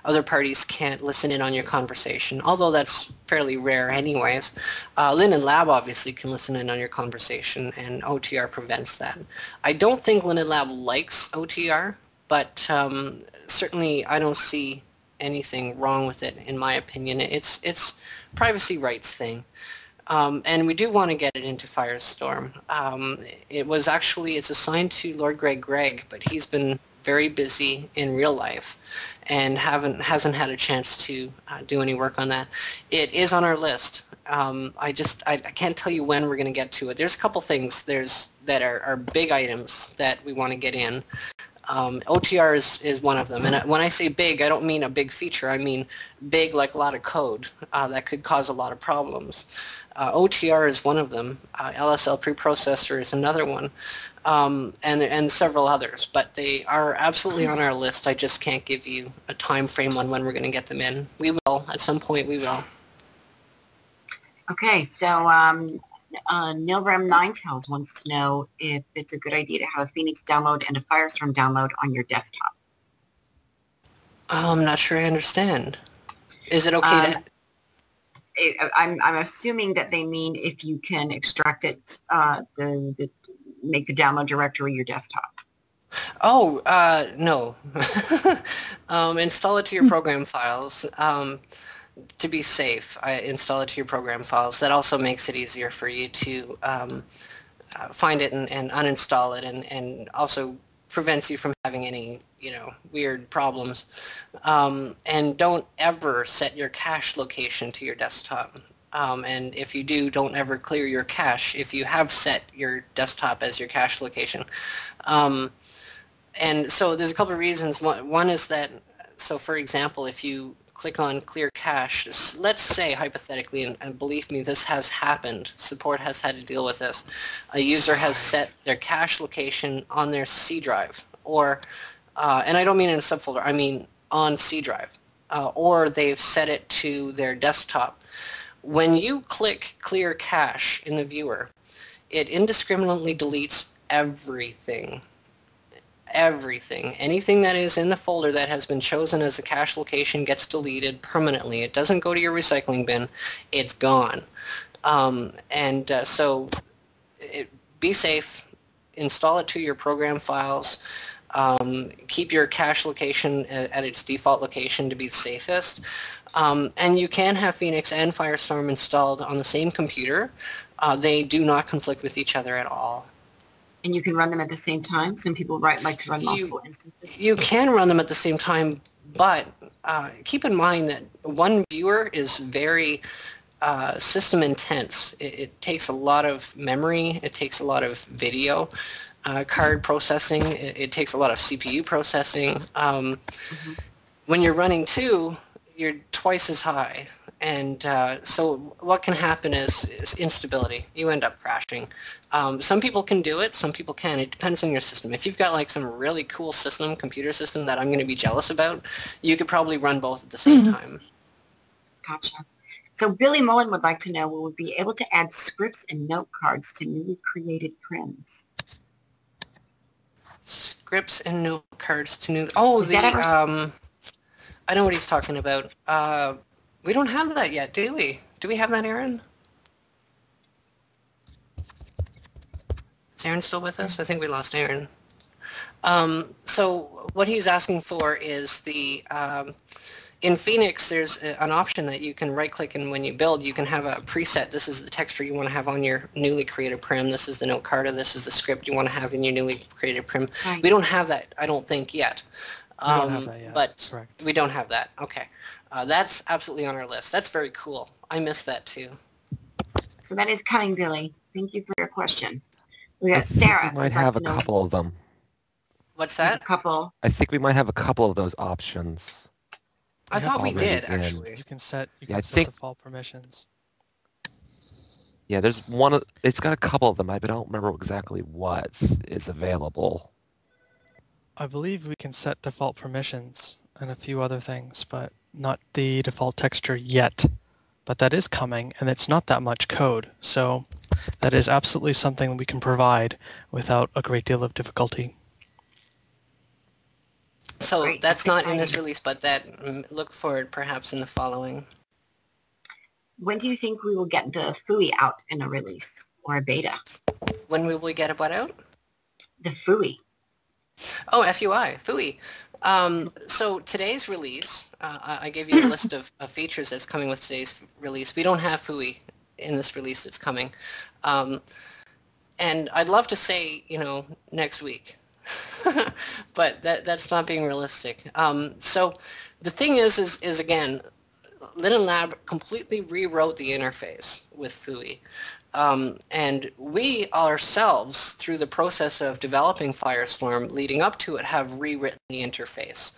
other parties can't listen in on your conversation, although that's fairly rare anyways. Lynn and Lab obviously can listen in on your conversation, and OTR prevents that. I don't think Lynn and Lab likes OTR, but certainly I don't see anything wrong with it, in my opinion. It's privacy rights thing. And we do want to get it into Firestorm. It's assigned to Lord Gregg, but he's been very busy in real life and hasn't had a chance to do any work on that. It is on our list. I can't tell you when we're going to get to it. There's a couple things that are big items that we want to get in. OTR is one of them. And when I say big, I don't mean a big feature. I mean big like a lot of code that could cause a lot of problems. OTR is one of them. LSL preprocessor is another one. And several others. But they are absolutely on our list. I just can't give you a time frame on when we're going to get them in. We will. At some point, we will. Okay, so Nilram Ninetails wants to know if it's a good idea to have a Phoenix download and a Firestorm download on your desktop. I'm not sure I understand. Is it okay to... I'm assuming that they mean if you can extract it, make the download directory your desktop. Oh, no. Install it to your program files. To be safe, install it to your program files. That also makes it easier for you to find it and uninstall it, and also prevents you from having any, weird problems. And don't ever set your cache location to your desktop. And if you do, don't ever clear your cache if you have set your desktop as your cache location. And so there's a couple of reasons. One is that, so for example, if you click on clear cache, let's say hypothetically, and believe me, this has happened, support has had to deal with this, a user has set their cache location on their C drive, or, and I don't mean in a subfolder, I mean on C drive, or they've set it to their desktop. When you click clear cache in the viewer, it indiscriminately deletes everything. Everything. Anything that is in the folder that has been chosen as the cache location gets deleted permanently. It doesn't go to your recycling bin. It's gone. So be safe. Install it to your program files. Keep your cache location at its default location to be the safest. And you can have Phoenix and Firestorm installed on the same computer. They do not conflict with each other at all. And you can run them at the same time? Some people like to run multiple instances. You can run them at the same time, but keep in mind that one viewer is very system intense. It takes a lot of memory. It takes a lot of video card processing. It takes a lot of CPU processing. When you're running two, you're twice as high. And so what can happen is instability. You end up crashing. Some people can do it, some people can. It depends on your system. If you've got like some really cool computer system that I'm going to be jealous about, you could probably run both at the same time. Gotcha. So Billy Mullen would like to know, will we be able to add scripts and note cards to newly created prims? Scripts and note cards to new... Oh, I know what he's talking about. We don't have that yet, do we? Do we have that, Aaron? Is Aaron still with us? I think we lost Aaron. So what he's asking for is the in Phoenix, there's an option that you can right-click, and when you build, you can have a preset. This is the texture you want to have on your newly created prim. This is the note card, this is the script you want to have in your newly created prim. Right. We don't have that, I don't think, yet. We don't have that yet. But Correct. we don't have that. Okay. That's absolutely on our list. That's very cool. I missed that too. So that is coming, Billy. Thank you for your question. We I got think Sarah. we might have a couple of them. What's A that? couple. I think we might have a couple of those options. I thought we already did, in. actually. You can set I think- default permissions. Yeah, there's one. It's got a couple of them, but I don't remember exactly what is available. I believe we can set default permissions and a few other things, but not the default texture yet. But that is coming, and it's not that much code, so that is absolutely something we can provide without a great deal of difficulty. So Great, that's that's not in this exciting. release, but that look for it perhaps in the following. When do you think we will get the FUI out in a release or a beta? When will we get what out? The FUI. Oh, FUI. So today's release, I gave you a list of features that's coming with today's release. We don't have FUI in this release that's coming. And I'd love to say, next week. But that's not being realistic. So the thing is again, Linen Lab completely rewrote the interface with FUI. And we ourselves, through the process of developing Firestorm, leading up to it, have rewritten the interface.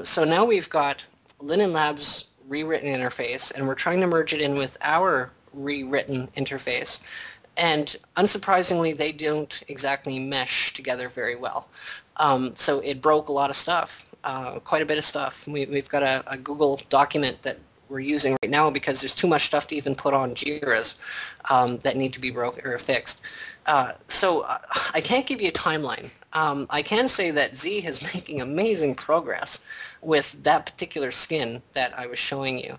So now we've got Linen Lab's rewritten interface, and we're trying to merge it in with our rewritten interface. And unsurprisingly, they don't exactly mesh together very well. So it broke a lot of stuff, quite a bit of stuff. We've got a Google document that we're using right now because there's too much stuff to even put on Jira's that need to be broken or fixed. So I can't give you a timeline. I can say that Z is making amazing progress with that particular skin that I was showing you.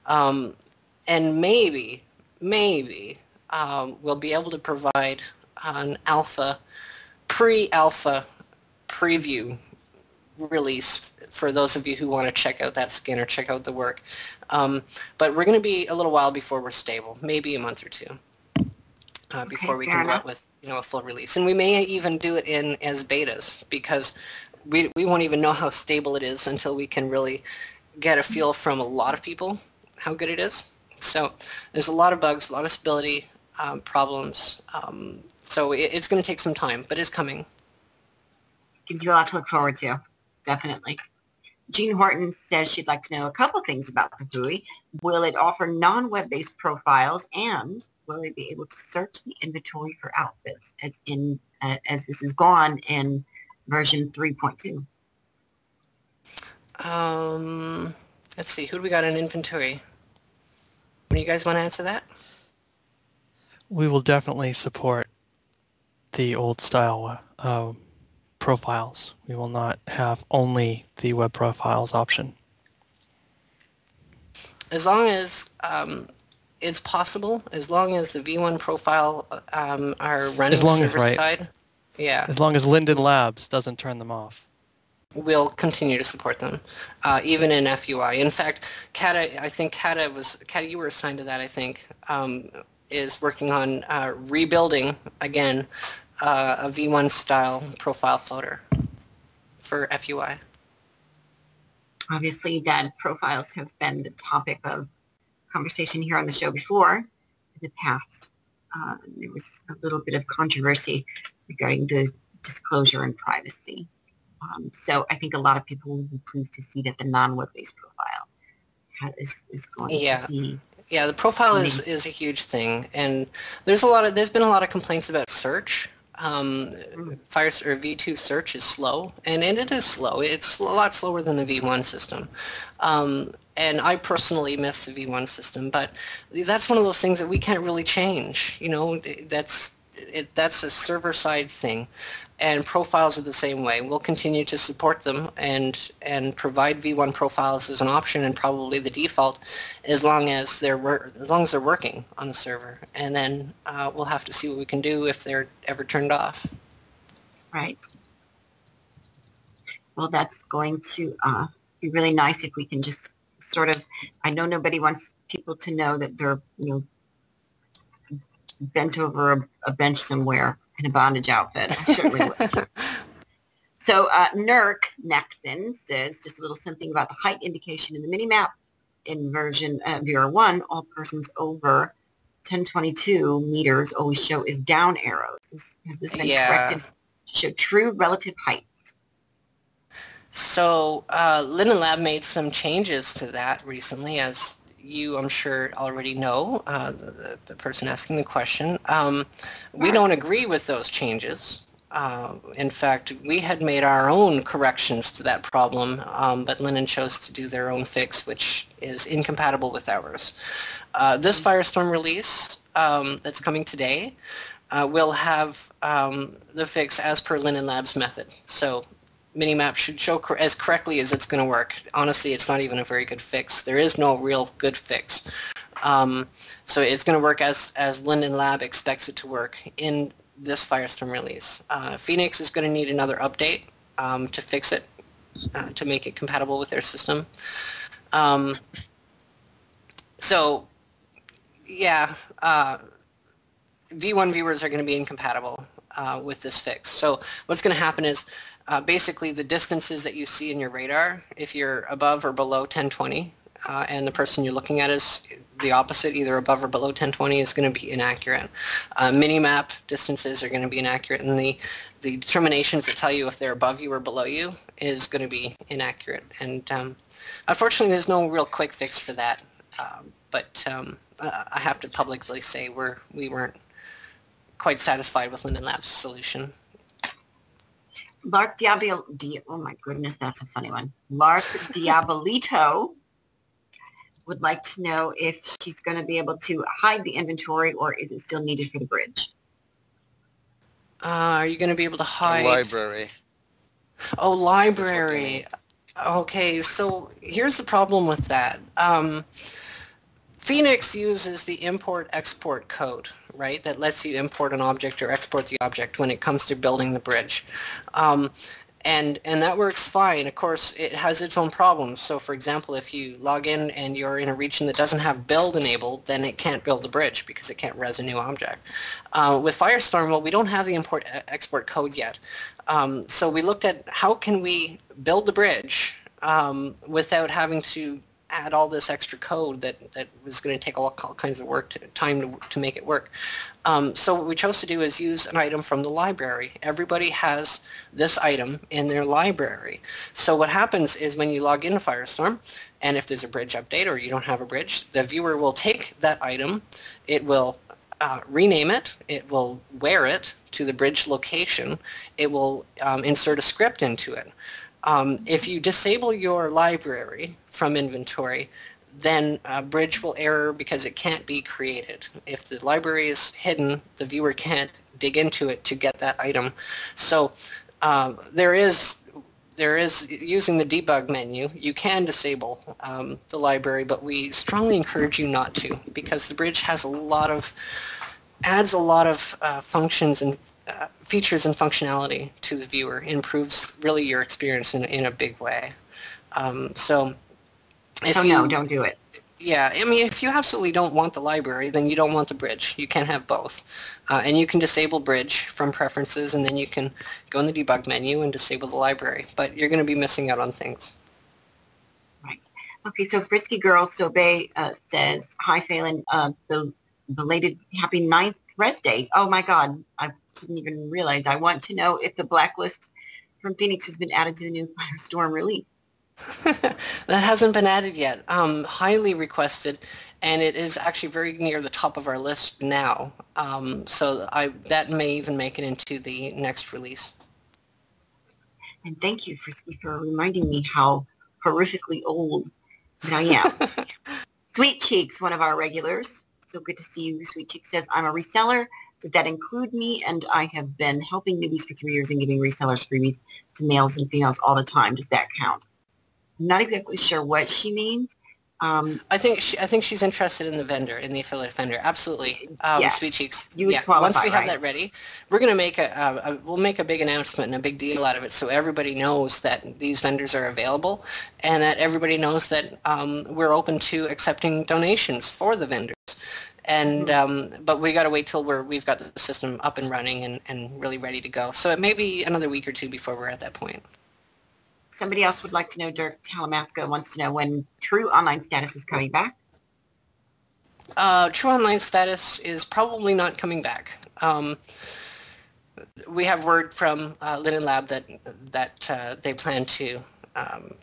And maybe we'll be able to provide an pre-alpha preview release for those of you who want to check out that skin or check out the work. But we're going to be a little while before we're stable, maybe a month or two, before we fair can go enough. out with a full release. And we may even do it as betas because we won't even know how stable it is until we can really get a feel from a lot of people how good it is. So there's a lot of bugs, a lot of stability problems. So it's going to take some time, but it's coming. Gives you a lot to look forward to. Definitely. Jean Horton says she'd like to know a couple things about the FUI. Will it offer non-web-based profiles, and will it be able to search the inventory for outfits as this is gone in version 3.2? Let's see, who do we got in inventory? Do you guys want to answer that? We will definitely support the old style profiles. We will not have only the web profiles option. As long as it's possible, as long as the V1 profile are running server side, yeah, As long as Linden Labs doesn't turn them off. we'll continue to support them, even in FUI. In fact, Kata, I think Kata, you were assigned to that, I think, is working on rebuilding, again, a V1 style profile floater for FUI. Obviously, that profiles have been the topic of conversation here on the show before in the past. There was a little bit of controversy regarding the disclosure and privacy. So I think a lot of people will be pleased to see that the non-web-based profile is going to be. Yeah, the profile is a huge thing, and there's been a lot of complaints about search. V2 search is slow, and it is slow. It's a lot slower than the V1 system. And I personally miss the V1 system, but that's one of those things that we can't really change. That's a server-side thing. And profiles are the same way. We'll continue to support them and provide V1 profiles as an option and probably the default as long as they're working on the server. And then we'll have to see what we can do if they're ever turned off. Right. Well, that's going to be really nice if we can just sort of, I know nobody wants people to know that they're, bent over a bench somewhere in a bondage outfit. I certainly would. So Nurk Nexon says just a little something about the height indication in the mini-map in version Viewer 1. All persons over 1022 meters always show is down arrows. Has this been corrected to show true relative heights? So Linen Lab made some changes to that recently, as you, I'm sure, already know, the person asking the question. We don't agree with those changes. In fact, we had made our own corrections to that problem, but Linen chose to do their own fix, which is incompatible with ours. This Firestorm release that's coming today will have the fix as per Linen Lab's method. So Minimap should show as correctly as it's going to work. Honestly, it's not even a very good fix. There is no real good fix. So it's going to work as Linen Lab expects it to work in this Firestorm release. Phoenix is going to need another update to fix it, to make it compatible with their system. So, yeah, V1 viewers are going to be incompatible with this fix. So what's going to happen is basically the distances that you see in your radar, if you're above or below 1020, and the person you're looking at is the opposite, either above or below 1020, is going to be inaccurate. Minimap distances are going to be inaccurate, and the determinations that tell you if they're above you or below you is going to be inaccurate. And unfortunately, there's no real quick fix for that. But I have to publicly say we weren't quite satisfied with Linen Lab's solution. Lark oh my goodness, that's a funny one. Lark Diabolito would like to know if she's going to be able to hide the inventory, or is it still needed for the bridge? Are you going to be able to hide? Library. Oh, library. Okay, so here's the problem with that. Phoenix uses the import-export code, right, that lets you import an object or export the object when it comes to building the bridge. And that works fine. Of course, it has its own problems. So, for example, if you log in and you're in a region that doesn't have build enabled, then it can't build the bridge because it can't res a new object. With Firestorm, well, we don't have the import-export code yet. So we looked at how can we build the bridge without having to add all this extra code that was going to take all kinds of time to make it work. So what we chose to do is use an item from the library. Everybody has this item in their library. So what happens is when you log into Firestorm, and if there's a bridge update or you don't have a bridge, the viewer will take that item, it will rename it, it will wear it to the bridge location, it will insert a script into it. If you disable your library from inventory, then bridge will error because it can't be created. If the library is hidden, the viewer can't dig into it to get that item. So there is using the debug menu, you can disable the library, but we strongly encourage you not to, because the bridge has adds a lot of functions and features and functionality to the viewer, improves really your experience in a big way. So no, don't do it. Yeah, I mean, if you absolutely don't want the library, then you don't want the bridge. You can't have both. And you can disable bridge from preferences, and then you can go in the debug menu and disable the library. But you're going to be missing out on things. Right. Okay, so Frisky Girl Sobe says, hi, Phelan, belated happy 9th rest day. Oh, my God. I didn't even realize. I want to know if the blacklist from Phoenix has been added to the new Firestorm release. That hasn't been added yet. Highly requested, and it is actually very near the top of our list now. So that may even make it into the next release. And thank you, Frisky, for reminding me how horrifically old that I am. Sweet Cheeks, one of our regulars. So good to see you. Sweet Cheeks says, I'm a reseller. Does that include me? And I have been helping newbies for 3 years and giving resellers freebies to males and females all the time. Does that count? I'm not exactly sure what she means, I think she's interested in the vendor, in the affiliate vendor. Absolutely. Yes, Sweet Cheeks. you would Yeah. qualify, Once we have right? that ready, we're gonna make we'll make a big announcement and a big deal out of it, so everybody knows that these vendors are available, and that everybody knows that we're open to accepting donations for the vendors. And but we got to wait till we've got the system up and running and really ready to go. So it may be another week or two before we're at that point. Somebody else would like to know, Dirk Talamasco wants to know when True Online Status is coming back. True Online Status is probably not coming back. We have word from Linen Lab that they plan to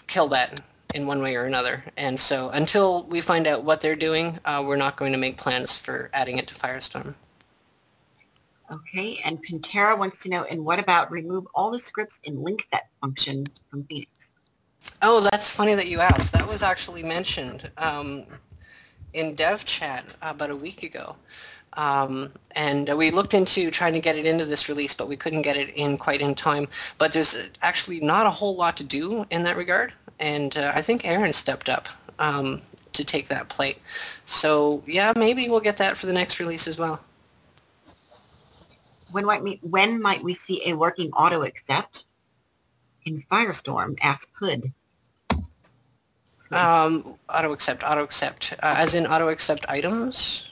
kill that in one way or another. And so until we find out what they're doing, we're not going to make plans for adding it to Firestorm. Okay, and Pantera wants to know, and what about remove all the scripts in link set function from Phoenix? Oh, that's funny that you asked. That was actually mentioned in dev chat about a week ago. And we looked into trying to get it into this release, but we couldn't get it in quite in time. But there's actually not a whole lot to do in that regard. And I think Aaron stepped up to take that plate. So yeah, maybe we'll get that for the next release as well. When might we see a working auto accept in Firestorm? Asked Hood. Auto accept, as in auto accept items.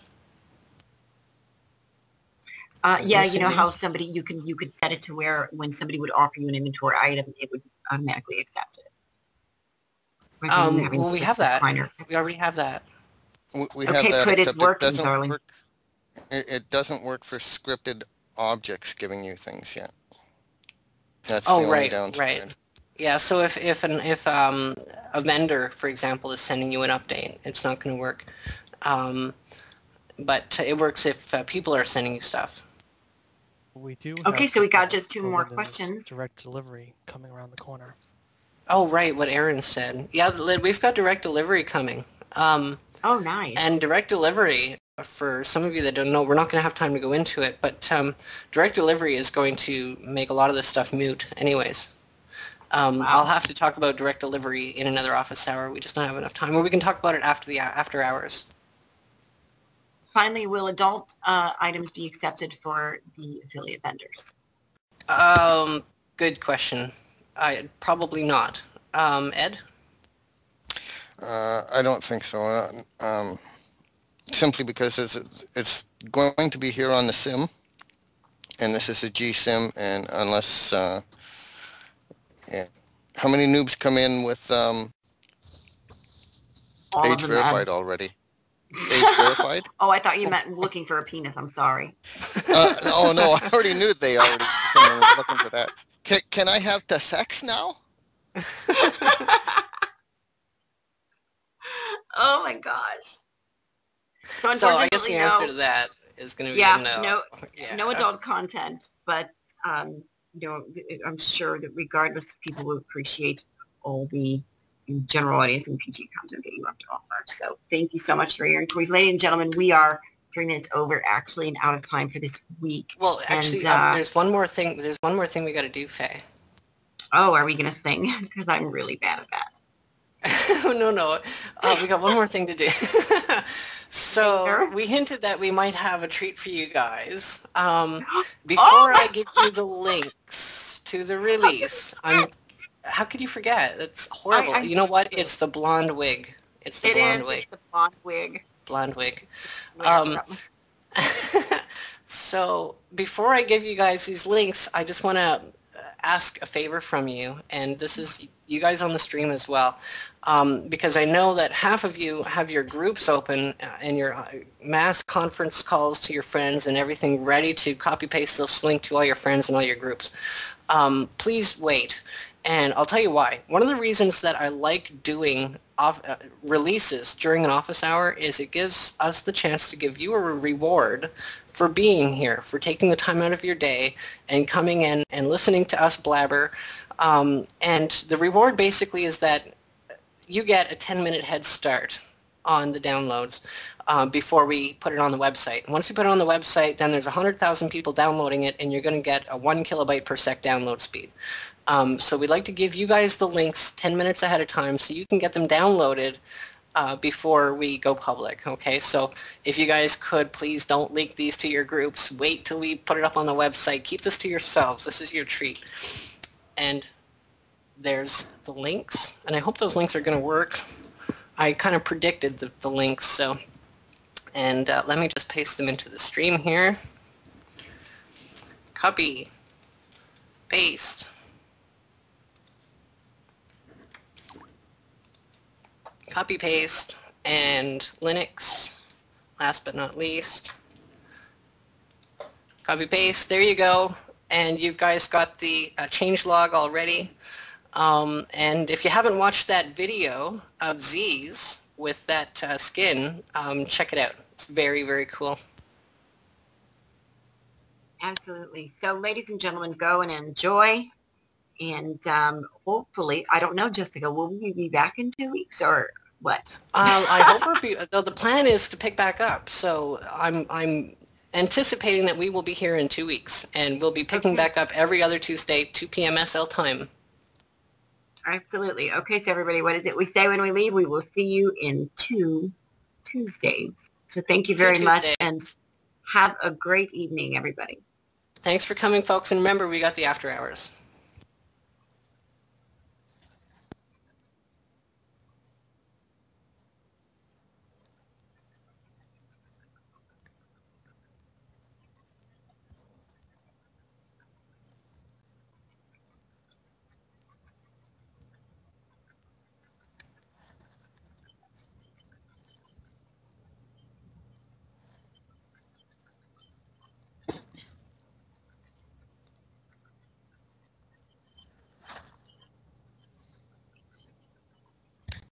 Yeah, you know how somebody you could set it to where when somebody would offer you an inventory item, it would automatically accept it. Well, we have that. We already have that. We have that. Good, it's working, darling. It doesn't work for scripted objects giving you things yet. That's the only downside. Right. Yeah, so if a vendor, for example, is sending you an update, it's not going to work. But it works if people are sending you stuff. We do. Okay, so we got just two more questions. Direct delivery coming around the corner. Oh, right, what Aaron said. Yeah, we've got direct delivery coming. Oh, nice. And direct delivery, for some of you that don't know, we're not going to have time to go into it, but direct delivery is going to make a lot of this stuff moot anyways. Wow. I'll have to talk about direct delivery in another office hour. We just don't have enough time. Or we can talk about it after hours. Finally, will adult items be accepted for the affiliate vendors? Good question. Probably not. Ed? I don't think so. Simply because it's going to be here on the sim, and this is a GSIM, and unless yeah. How many noobs come in with age verified already? Age verified? Oh, I thought you meant looking for a penis. I'm sorry. Oh no, I already knew they already came in looking for that. Can I have the sex now? Oh my gosh. So I guess the answer to that is going to be no. No adult content, but you know, I'm sure that regardless, people will appreciate all the general audience and PG content that you have to offer. So thank you so much for your inquiries. Ladies and gentlemen, we are 3 minutes over actually and out of time for this week. Well, actually, there's one more thing. There's one more thing we got to do, Faye. Oh, are we going to sing? Because I'm really bad at that. No. We got one more thing to do. So we hinted that we might have a treat for you guys. Before I give you the links to the release, how could you forget? That's horrible. You know what? It's the blonde wig. It's the blonde wig. It's the blonde wig. Blonde wig. So before I give you guys these links, I just want to ask a favor from you, and this is you guys on the stream as well, because I know that half of you have your groups open and your mass conference calls to your friends and everything ready to copy paste this link to all your friends and all your groups. Please wait, and I'll tell you why. One of the reasons that I like doing releases during an office hour is it gives us the chance to give you a reward for being here, for taking the time out of your day and coming in and listening to us blabber. And the reward basically is that you get a 10-minute head start on the downloads before we put it on the website. Once we put it on the website, then there's 100,000 people downloading it, and you're going to get a 1 kilobyte per sec download speed. So we'd like to give you guys the links 10 minutes ahead of time so you can get them downloaded before we go public, okay? So if you guys could, please don't leak these to your groups. Wait till we put it up on the website. Keep this to yourselves. This is your treat. And there's the links, and I hope those links are going to work. I kind of predicted the links, so... And let me just paste them into the stream here. Copy. Paste. Copy paste, and Linux, last but not least. Copy paste, there you go, and you guys got the changelog already. And if you haven't watched that video of Z's with that skin, check it out. It's very, very cool. Absolutely. So ladies and gentlemen, go and enjoy. And hopefully, I don't know, Jessica, will we be back in 2 weeks or what? I hope no, the plan is to pick back up. So I'm anticipating that we will be here in 2 weeks, and we'll be picking back up every other Tuesday, 2 p.m. SL time. Absolutely. Okay, so everybody, what is it we say when we leave? We will see you in 2 Tuesdays. So thank you very much, and have a great evening, everybody. Thanks for coming, folks, and remember, we got the after hours.